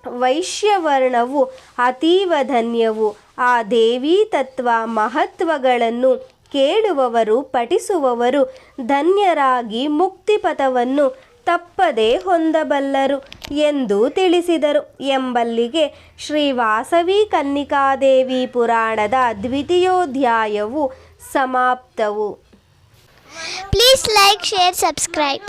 ವೈಶ್ಯವರ್ಣವು ಅತೀವ ಧನ್ಯವು. ಆ ದೇವಿ ತತ್ವ ಮಹತ್ವಗಳನ್ನು ಕೇಳುವವರು ಪಠಿಸುವವರು ಧನ್ಯರಾಗಿ ಮುಕ್ತಿಪಥವನ್ನು ತಪ್ಪದೆ ಹೊಂದಬಲ್ಲರು ಎಂದು ತಿಳಿಸಿದರು ಎಂಬಲ್ಲಿಗೆ ಶ್ರೀ ವಾಸವಿ ಕನ್ನಿಕಾದೇವಿ ಪುರಾಣದ ದ್ವಿತೀಯೋಧ್ಯಾಯವು ಸಮಾಪ್ತವು. Please like, share, subscribe.